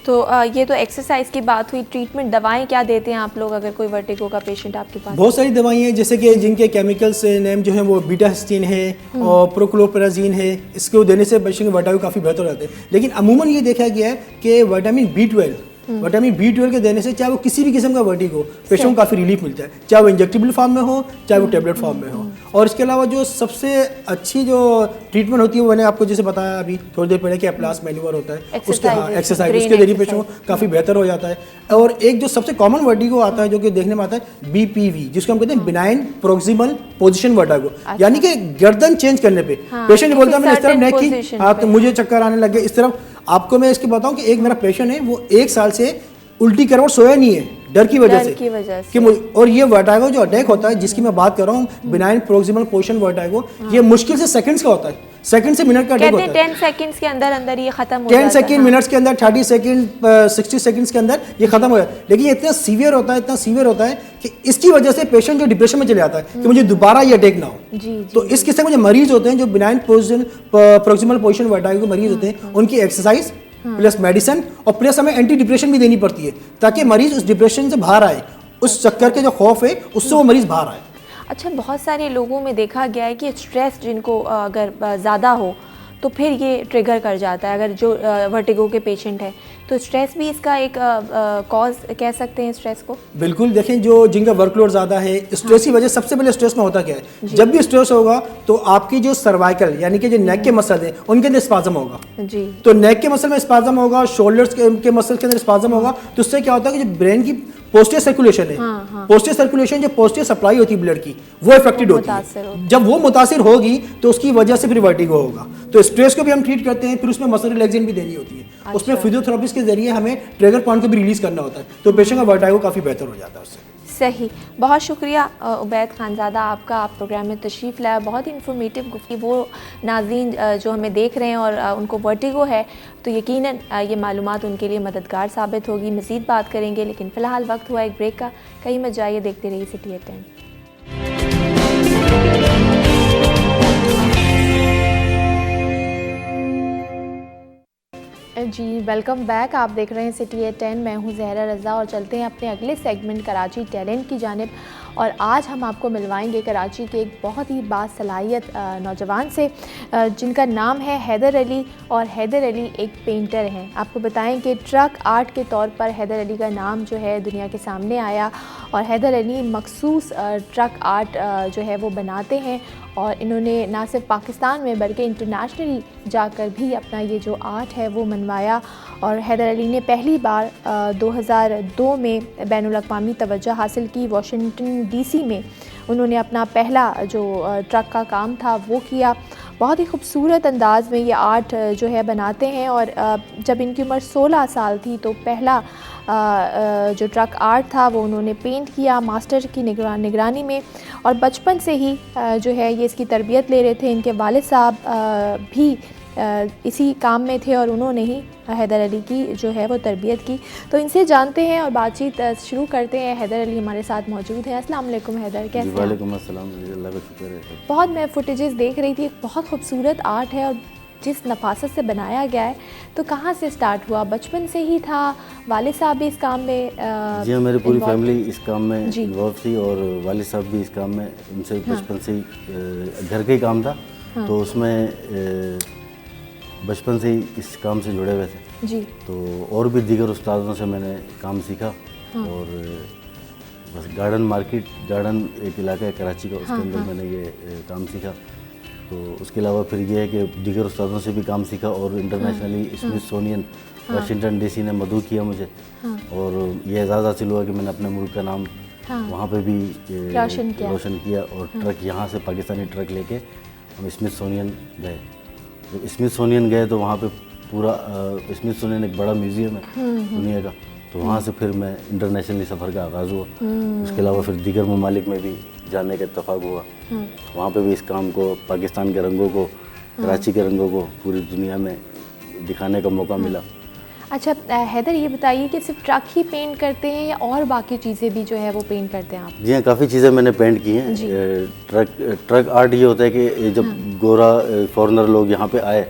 तो ये तो एक्सरसाइज की बात हुई। ट्रीटमेंट दवाएं क्या देते हैं आप लोग अगर कोई वर्टिगो का पेशेंट आपके पास? बहुत सारी दवाइयाँ हैं, जैसे कि जिनके केमिकल्स नेम जो है वो बीटास्टिन है और प्रोक्लोपेराजीन है। इसको देने से पेशेंट के वर्टिगो काफ़ी बेहतर हो जाते हैं। लेकिन अमूमन ये देखा गया है कि विटामिन B12 विटामिन B12 के देने से चाहे वो किसी भी किस्म का वर्टिगो पेशेंट को काफ़ी रिलीफ मिलता है, चाहे वो इंजेक्टेबल फॉर्म में हो चाहे वो टेबलेट फॉर्म में हो। और इसके अलावा जो सबसे अच्छी जो ट्रीटमेंट होती है वो मैंने आपको जैसे बताया अभी थोड़ी देर पहले कि एप्लास मैन्यूवर होता है, उसके एक्सरसाइज उसके जरिए पेशेंट काफ़ी बेहतर हो जाता है। और एक जो सबसे कॉमन वर्टिगो आता है जो कि देखने में आता है BPV, जिसको हम कहते हैं बिनाइन प्रोक्सिमल पोजीशन वर्टिगो, यानी कि गर्दन चेंज करने पे पेशेंट बोलता है मैंने इस तरफ नेक की, तो मुझे चक्कर आने लगे इस तरफ। आपको मैं इसकी बताऊं कि एक मेरा पेशेंट है वो 1 साल से उल्टी करवट सोया नहीं है डर की वजह से कि और ये वर्टिगो जो अटैक होता है जिसकी मैं बात कर रहा हूँ बिनाइन प्रोक्सिमल पोजीशन वर्टिगो, ये मुश्किल से सेकंड्स का होता है, सेकंड से मिनट का अटैक होता है। 10 सेकंड्स के अंदर अंदर ये खत्म हो 10 सेकंड मिनट्स के अंदर, 30 सेकंड 60 सेकंड्स के अंदर ये खत्म हो जाता है। लेकिन ये इतना सीवियर होता है कि इसकी वजह से पेशेंट जो डिप्रेशन में चले जाता है कि मुझे दोबारा ये अटैक ना हो। तो इस किस्म के जो मरीज होते हैं जो बिनाइन प्रोक्सिमल पोजीशन वर्टिगो के मरीज होते हैं, उनकी एक्सरसाइज प्लस मेडिसिन और प्लस हमें एंटी डिप्रेशन भी देनी पड़ती है ताकि मरीज उस डिप्रेशन से बाहर आए, उस चक्कर के जो खौफ है उससे वो मरीज बाहर आए। अच्छा, बहुत सारे लोगों में देखा गया है कि स्ट्रेस जिनको अगर ज़्यादा हो तो फिर ये ट्रिगर कर जाता है। अगर जो वर्टिगो के पेशेंट है तो स्ट्रेस भी इसका एक कॉज कह सकते हैं स्ट्रेस को। बिल्कुल, देखें जो जिनका वर्कलोड ज़्यादा है, स्ट्रेस की वजह सबसे पहले स्ट्रेस में होता क्या है, जब भी स्ट्रेस होगा तो आपकी जो सर्वाइकल यानी कि जो नेक के मसल है उनके अंदर स्पाज्म होगा जी। तो नेक के मसल में स्पाज्म होगा, शोल्डर्स के मसल के अंदर स्पाज्म होगा, तो उससे क्या होता है कि जो ब्रेन की पोस्टियर सर्कुलेशन है, पोस्टियर सर्कुलेशन जो पोस्टियर सप्लाई होती है ब्लड की वो इफेक्टेड होती है। जब वो मुतासिर होगी तो उसकी वजह से फिर वर्टिगो होगा। तो स्ट्रेस को भी हम ट्रीट करते हैं, फिर उसमें मसल रिलैक्सेशन भी देनी होती है। उसमें फिजियोथेरेपिस्ट के जरिए हमें ट्रिगर पॉइंट को भी रिलीज करना होता है, तो पेशेंट का वर्टिगो काफ़ी बेहतर हो जाता है उससे। सही, बहुत शुक्रिया उबैद खानज़ादा आपका, आप प्रोग्राम में तशरीफ़ लाया, बहुत ही इन्फॉर्मेटिव गुफ्तगू। वो नाज़रीन जो हमें देख रहे हैं और उनको वर्टिगो है तो यकीनन ये मालूमात उनके लिए मददगार साबित होगी। मज़ीद बात करेंगे लेकिन फ़िलहाल वक्त हुआ एक ब्रेक का, कहीं मत जाइए, देखते रहिए सिटी एट 10। जी वेलकम बैक, आप देख रहे हैं सिटी एट 10, मैं हूं ज़हरा रज़ा और चलते हैं अपने अगले सेगमेंट कराची टैलेंट की जानिब। और आज हम आपको मिलवाएंगे कराची के एक बहुत ही बासलाहियत नौजवान से जिनका नाम है हैदर अली। और हैदर अली एक पेंटर हैं। आपको बताएं कि ट्रक आर्ट के तौर पर हैदर अली का नाम जो है दुनिया के सामने आया और हैदर अली मखसूस ट्रक आर्ट जो है वो बनाते हैं और इन्होंने ना सिर्फ पाकिस्तान में बल्कि इंटरनेशनली जाकर भी अपना ये जो आर्ट है वो मनवाया। और हैदर अली ने पहली बार 2002 में बैनुल अक़वामी तवज्जो हासिल की। वाशिंगटन DC में उन्होंने अपना पहला जो ट्रक का काम था वो किया। बहुत ही खूबसूरत अंदाज़ में ये आर्ट जो है बनाते हैं। और जब इनकी उम्र 16 साल थी तो पहला जो ट्रक आर्ट था वो उन्होंने पेंट किया मास्टर की निगरानी में। और बचपन से ही जो है ये इसकी तरबियत ले रहे थे। इनके वालिद साहब भी इसी काम में थे और उन्होंने ही हैदर अली की जो है वो तरबियत की। तो इनसे जानते हैं और बातचीत शुरू करते हैं। हैदर अली हमारे साथ मौजूद हैं। अस्सलाम वालेकुम हैदर, कैसे हैं? वालेकुम अस्सलाम, अल्लाह का शुक्र है। बहुत मैं फुटेजेस देख रही थी, बहुत खूबसूरत आर्ट है और जिस नफासत से बनाया गया है। तो कहाँ से स्टार्ट हुआ, बचपन से ही था, वालिद साहब भी इस काम में? जी हाँ, मेरी पूरी फैमिली इस काम में इन्वॉल्व थी और वालिद साहब भी इस काम में, उनसे बचपन से ही घर का ही काम था। तो उसमें बचपन से ही इस काम से जुड़े हुए थे जी। तो और भी दीगर उस्तादों से मैंने काम सीखा। और बस गार्डन मार्केट, गार्डन एक इलाका है कराची का, उसके अंदर मैंने ये काम सीखा। तो उसके अलावा फिर ये है कि दीगर उस्तादों से भी काम सीखा और इंटरनेशनली स्मिथसोनियन वाशिंगटन DC ने मदऊ किया मुझे। और ये एजाज़ हासिल हुआ कि मैंने अपने मुल्क का नाम वहाँ पे भी रोशन किया। और ट्रक यहाँ से पाकिस्तानी ट्रक लेके हम स्मिथसोनियन गए। तो स्मिथसोनियन गए तो वहाँ पे पूरा स्मिथसोनियन एक बड़ा म्यूज़ियम है दुनिया का। तो वहाँ से फिर मैं इंटरनेशनली सफ़र का आगाज़ हुआ। उसके अलावा फिर दीगर ममालिक में भी जाने का इत्तफ़ाक़ हुआ। वहाँ पे भी इस काम को, पाकिस्तान के रंगों को, कराची के रंगों को पूरी दुनिया में दिखाने का मौका मिला। अच्छा हैदर, ये बताइए कि सिर्फ ट्रक ही पेंट करते हैं या और बाकी चीज़ें भी जो है वो पेंट करते हैं आप? जी हाँ, काफ़ी चीज़ें मैंने पेंट की हैं। ट्रक आर्ट ये होता है कि जब गोरा फॉरेनर लोग यहाँ पे आए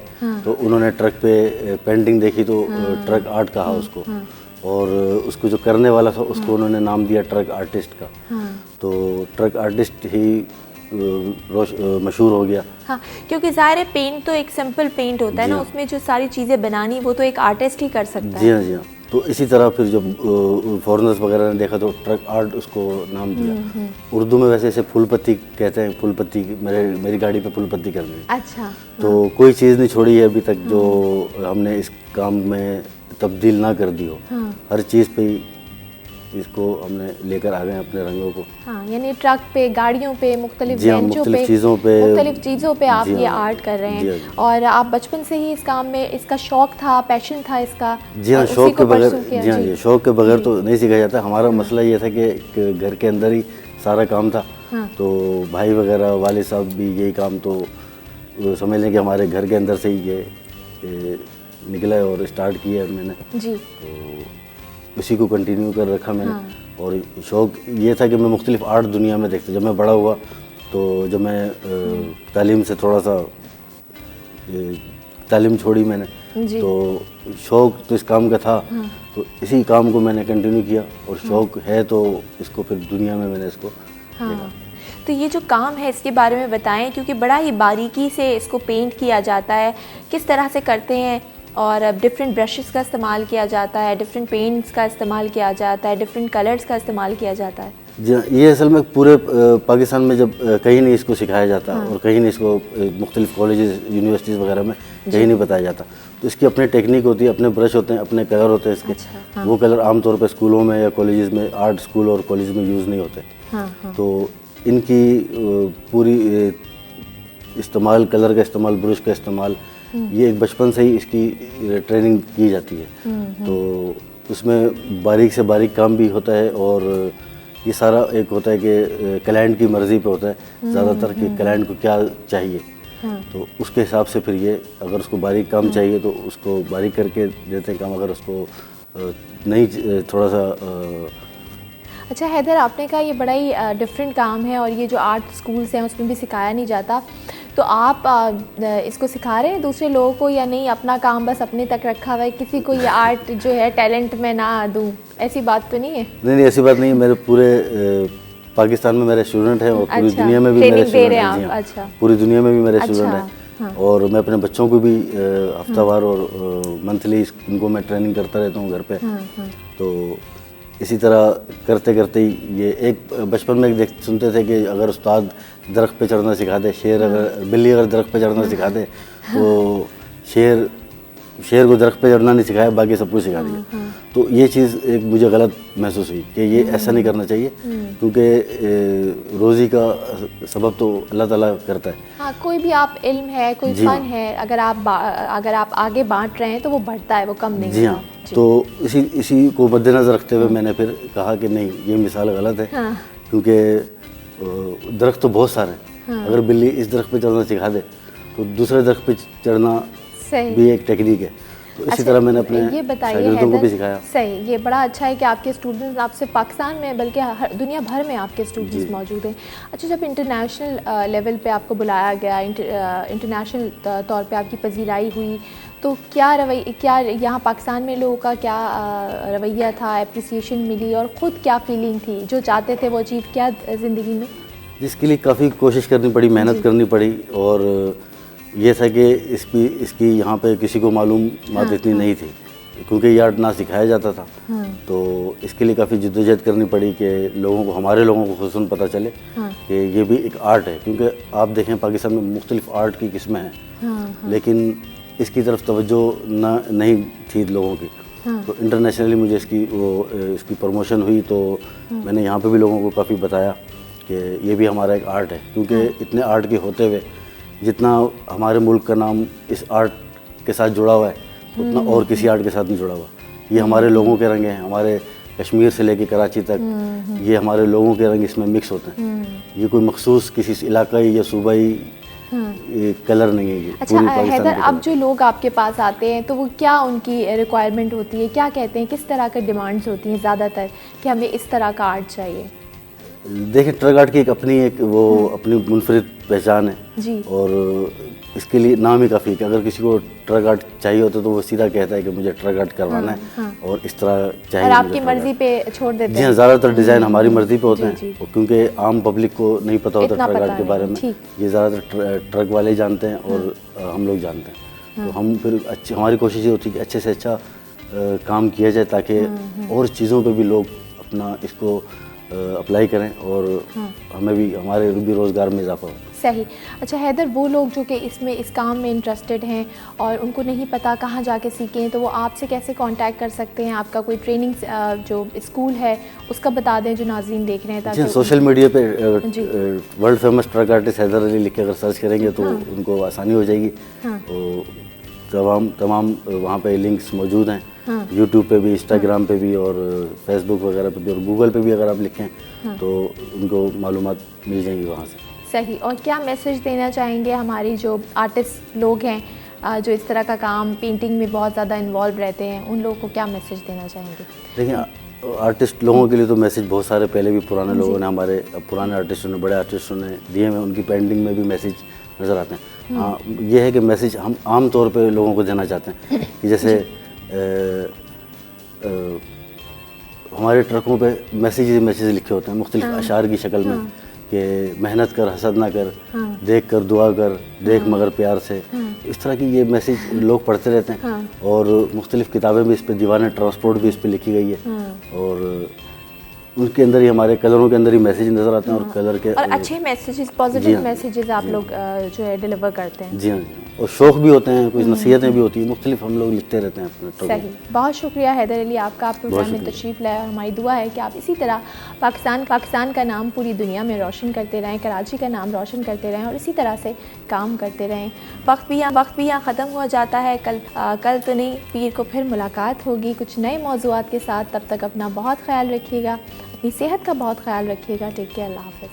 तो उन्होंने ट्रक पे पेंटिंग देखी तो ट्रक आर्ट कहा उसको। और उसको जो करने वाला था उसको उन्होंने नाम दिया ट्रक आर्टिस्ट का। तो ट्रक आर्टिस्ट ही मशहूर हो गया। हाँ, क्योंकि ज़ाहिर है पेंट तो एक सिंपल पेंट होता है ना, उसमें जो सारी चीज़ें बनानी वो तो एक आर्टिस्ट ही कर सकता है। जी हाँ, जी हाँ। तो इसी तरह फिर जब फॉरेनर्स वगैरह ने देखा तो ट्रक आर्ट उसको नाम दिया। उर्दू में वैसे इसे फूल पत्ती कहते हैं, फूल पत्ती मेरी गाड़ी पे फूल पत्ती करनी है। अच्छा। तो कोई चीज़ नहीं छोड़ी है अभी तक जो हमने इस काम में तब्दील ना कर दी हो। हर चीज़ पे इसको हमने लेकर आ गए अपने रंगों को। हाँ, यानी ट्रक पे, गाड़ियों पे, मुख्तलिफ जी हाँ, बेंचों मुख्तलिफ पे, चीज़ों पे, मुख्तलिफ चीज़ों पे आप जी ये हाँ, आर्ट कर रहे जी हैं। हाँ। और आप बचपन से ही इस काम में, इसका शौक था, पैशन था इसका? जी हाँ, उसी शौक को के बगैर, pursue किया? जी हाँ, ये शौक के बगैर तो नहीं सीखा जाता। हमारा मसला ये था कि घर के अंदर ही सारा काम था। तो भाई वगैरह वाले साहब भी यही काम, तो समझ लें कि हमारे घर के अंदर से ही ये निकला है और स्टार्ट किया है मैंने जी। तो उसी को कंटिन्यू कर रखा मैंने। और शौक ये था कि मैं मुख्तलिफ आर्ट दुनिया में देखता। जब मैं बड़ा हुआ तो जब मैं तालीम से थोड़ा सा तालीम छोड़ी मैंने, तो शौक तो इस काम का था। तो इसी काम को मैंने कंटिन्यू किया और शौक है तो इसको फिर दुनिया में मैंने इसको देखा। तो ये जो काम है इसके बारे में बताएं, क्योंकि बड़ा ही बारीकी से इसको पेंट किया जाता है, किस तरह से करते हैं? और डिफरेंट ब्रशेस का इस्तेमाल किया जाता है, डिफरेंट पेंट्स का इस्तेमाल किया जाता है, डिफरेंट कलर्स का इस्तेमाल किया जाता है। जी, ये असल में पूरे पाकिस्तान में जब कहीं नहीं इसको सिखाया जाता और कहीं नहीं इसको मुख्तलिफ कॉलेजेस यूनिवर्सिटीज़ वगैरह में कहीं नहीं बताया जाता। तो इसकी अपनी टेक्निक होती है, अपने ब्रश होते हैं, अपने कलर होते हैं इसके। अच्छा, वो कलर आमतौर पर स्कूलों में या कॉलेजेस में, आर्ट स्कूल और कॉलेज में यूज़ नहीं होते। तो इनकी पूरी इस्तेमाल, कलर का इस्तेमाल, ब्रश का इस्तेमाल, ये एक बचपन से ही इसकी ट्रेनिंग की जाती है। तो उसमें बारीक से बारीक काम भी होता है और ये सारा एक होता है कि क्लाइंट की मर्ज़ी पे होता है ज़्यादातर कि क्लाइंट को क्या चाहिए। तो उसके हिसाब से फिर ये अगर उसको बारीक काम चाहिए तो उसको बारीक करके देते हैं काम, अगर उसको नहीं थोड़ा सा। अच्छा हैदर, आपने कहा ये बड़ा ही डिफरेंट काम है और ये जो आर्ट स्कूल्स हैं उसमें भी सिखाया नहीं जाता, तो आप इसको सिखा रहे हैं दूसरे लोगों को या नहीं? अपना काम बस अपने तक रखा हुआ है, किसी को ये आर्ट जो है टैलेंट मैं ना दूं, ऐसी बात तो नहीं है? नहीं, ऐसी बात नहीं है। मेरे पूरे पाकिस्तान में मेरे स्टूडेंट हैं और पूरी दुनिया में भी मेरे स्टूडेंट हैं। अच्छा, पूरी दुनिया में भी मेरे स्टूडेंट हैं। और मैं अपने बच्चों को भी हफ्तावार और मंथली इनको मैं ट्रेनिंग करता रहता हूँ घर पे। तो इसी तरह करते करते ही ये एक बचपन में सुनते थे कि अगर उस्ताद दरख्त पे चढ़ना सिखा दे, बिल्ली अगर दरख्त पे चढ़ना सिखा दे तो शेर को दरख्त पे चढ़ना नहीं सिखाया, बाकी सब कुछ सिखा दिया। तो ये चीज़ एक मुझे गलत महसूस हुई कि ये ऐसा नहीं करना चाहिए, क्योंकि रोज़ी का सबब तो अल्लाह ताला करता है। हाँ, कोई भी आप इल्म है, कोई फ़न है, अगर आप आगे बांट रहे हैं तो वो बढ़ता है, वो कम नहीं। जी हाँ, तो इसी को मद्देनज़र रखते हुए मैंने फिर कहा कि नहीं, ये मिसाल गलत है। क्योंकि दरख्त तो बहुत सारे हैं। अगर बिल्ली इस दरख्त पे चढ़ना सिखा दे तो दूसरे दरख्त पे चढ़ना भी एक टेक्निक है। तो इसी तरह मैंने अपने शागिर्दों को भी सिखाया। सही, ये बड़ा अच्छा है कि आपके स्टूडेंट्स, आप सिर्फ पाकिस्तान में बल्कि दुनिया भर में आपके स्टूडेंट्स मौजूद हैं। अच्छा, जब इंटरनेशनल लेवल पे आपको बुलाया गया, इंटरनेशनल तौर पे आपकी पजीराई हुई, तो क्या यहाँ पाकिस्तान में लोगों का क्या रवैया था, एप्रिसिएशन मिली और ख़ुद क्या फीलिंग थी, जो चाहते थे वो अचीव किया ज़िंदगी में? जिसके लिए काफ़ी कोशिश करनी पड़ी, मेहनत करनी पड़ी। और ये था कि इसकी यहाँ पे किसी को मालूमात इतनी नहीं थी, क्योंकि ये आर्ट ना सिखाया जाता था। तो इसके लिए काफ़ी जद्दोजहद करनी पड़ी कि हमारे लोगों को खुसूसन पता चले कि ये भी एक आर्ट है। क्योंकि आप देखें पाकिस्तान में मुख्तलिफ आर्ट की किस्में हैं, लेकिन इसकी तरफ तवज्जो नहीं थी लोगों की। तो इंटरनेशनली मुझे इसकी प्रमोशन हुई, तो मैंने यहाँ पे भी लोगों को काफ़ी बताया कि ये भी हमारा एक आर्ट है। क्योंकि इतने आर्ट के होते हुए जितना हमारे मुल्क का नाम इस आर्ट के साथ जुड़ा हुआ है, उतना और किसी आर्ट के साथ नहीं जुड़ा हुआ। ये हमारे लोगों के रंग हैं, हमारे कश्मीर से लेके कराची तक ये हमारे लोगों के रंग इसमें मिक्स होते हैं। ये कोई मखसूस किसी इलाकाई या सूबाई कलर नहीं है ये। अच्छा हैदर, अब जो लोग आपके पास आते हैं तो वो क्या उनकी रिक्वायरमेंट होती है, क्या कहते हैं, किस तरह की डिमांड्स होती हैं ज़्यादातर कि हमें इस तरह का आर्ट चाहिए? देखिए, ट्रक आर्ट की अपनी मुनफरिद पहचान है जी। और इसके लिए नाम ही काफ़ी है कि अगर किसी को ट्रक आर्ट चाहिए होता है तो वो सीधा कहता है कि मुझे ट्रक आर्ट करवाना है और इस तरह चाहिए। और आपकी मर्जी पे छोड़ देते हैं? जी हाँ, ज़्यादातर डिज़ाइन हमारी मर्जी पे होते हैं, क्योंकि आम पब्लिक को नहीं पता होता ट्रक आर्ट के बारे में। ये ज़्यादातर ट्रक वाले जानते हैं और हम लोग जानते हैं। तो हम फिर हमारी कोशिश ये होती है कि अच्छे से अच्छा काम किया जाए ताकि और चीज़ों पे भी लोग अपना इसको अप्लाई करें और हमें भी हमारे भी रोज़गार में इजाफा हो। सही। अच्छा हैदर, वो लोग जो कि इसमें इस काम में इंटरेस्टेड हैं और उनको नहीं पता कहाँ जाके सीखें, तो वो आपसे कैसे कांटेक्ट कर सकते हैं? आपका कोई ट्रेनिंग जो स्कूल है उसका बता दें जो नाज़रीन देख रहे हैं ताकि सोशल मीडिया पे world famous truck artist Haider Ali लिख के अगर सर्च करेंगे तो उनको आसानी हो जाएगी। तमाम वहाँ पे लिंक्स मौजूद हैं, यूट्यूब पे भी, इंस्टाग्राम पे भी और फेसबुक वगैरह पे भी और गूगल पे भी अगर आप लिखें तो उनको मालूमात मिल जाएंगी वहाँ से। सही। और क्या मैसेज देना चाहेंगे हमारी जो आर्टिस्ट लोग हैं जो इस तरह का काम पेंटिंग में बहुत ज़्यादा इन्वॉल्व रहते हैं, उन लोगों को क्या मैसेज देना चाहेंगे? देखिए आर्टिस्ट लोगों के लिए तो मैसेज बहुत सारे पहले भी पुराने लोगों ने, हमारे पुराने आर्टिस्टों ने, बड़े आर्टिस्टों ने दिए हैं, उनकी पेंटिंग में भी मैसेज नज़र आते हैं। हाँ, ये है कि मैसेज हम आम तौर पे लोगों को देना चाहते हैं कि जैसे हमारे ट्रकों पे मैसेज लिखे होते हैं मुख्तलिफ अशार की शक्ल में कि मेहनत कर, हसद ना कर, देख कर दुआ कर, देख मगर प्यार से। इस तरह की ये मैसेज लोग पढ़ते रहते हैं और मुख्तलिफ किताबें भी इस पर, दीवान ट्रांसपोर्ट भी इस पर लिखी गई है और उनके अंदर ही, हमारे कलरों के अंदर ही मैसेज नज़र आते हैं और कलर के और अच्छे मैसेजेस, पॉजिटिव मैसेजेस आप लोग जो है डिलीवर करते हैं। जी हाँ, और शौक़ भी होते हैं, कुछ नसीहतें भी होती हैं, मुख्तलिफ हम लोग लिखते रहते हैं अपने। सही। बहुत शुक्रिया हैदर अली आपका, आप प्रोग्राम में तशरीफ़ लाए और हमारी दुआ है कि आप इसी तरह पाकिस्तान का नाम पूरी दुनिया में रोशन करते रहें, कराची का नाम रोशन करते रहें और इसी तरह से काम करते रहें। वक्त भी यहाँ ख़त्म हो जाता है। कल तो नहीं, पीर को फिर मुलाकात होगी कुछ नए मौज़ूआत के साथ। तब तक अपना बहुत ख्याल रखिएगा, अपनी सेहत का बहुत ख्याल रखिएगा। टेक केयर, अल्लाह हाफ़िज़।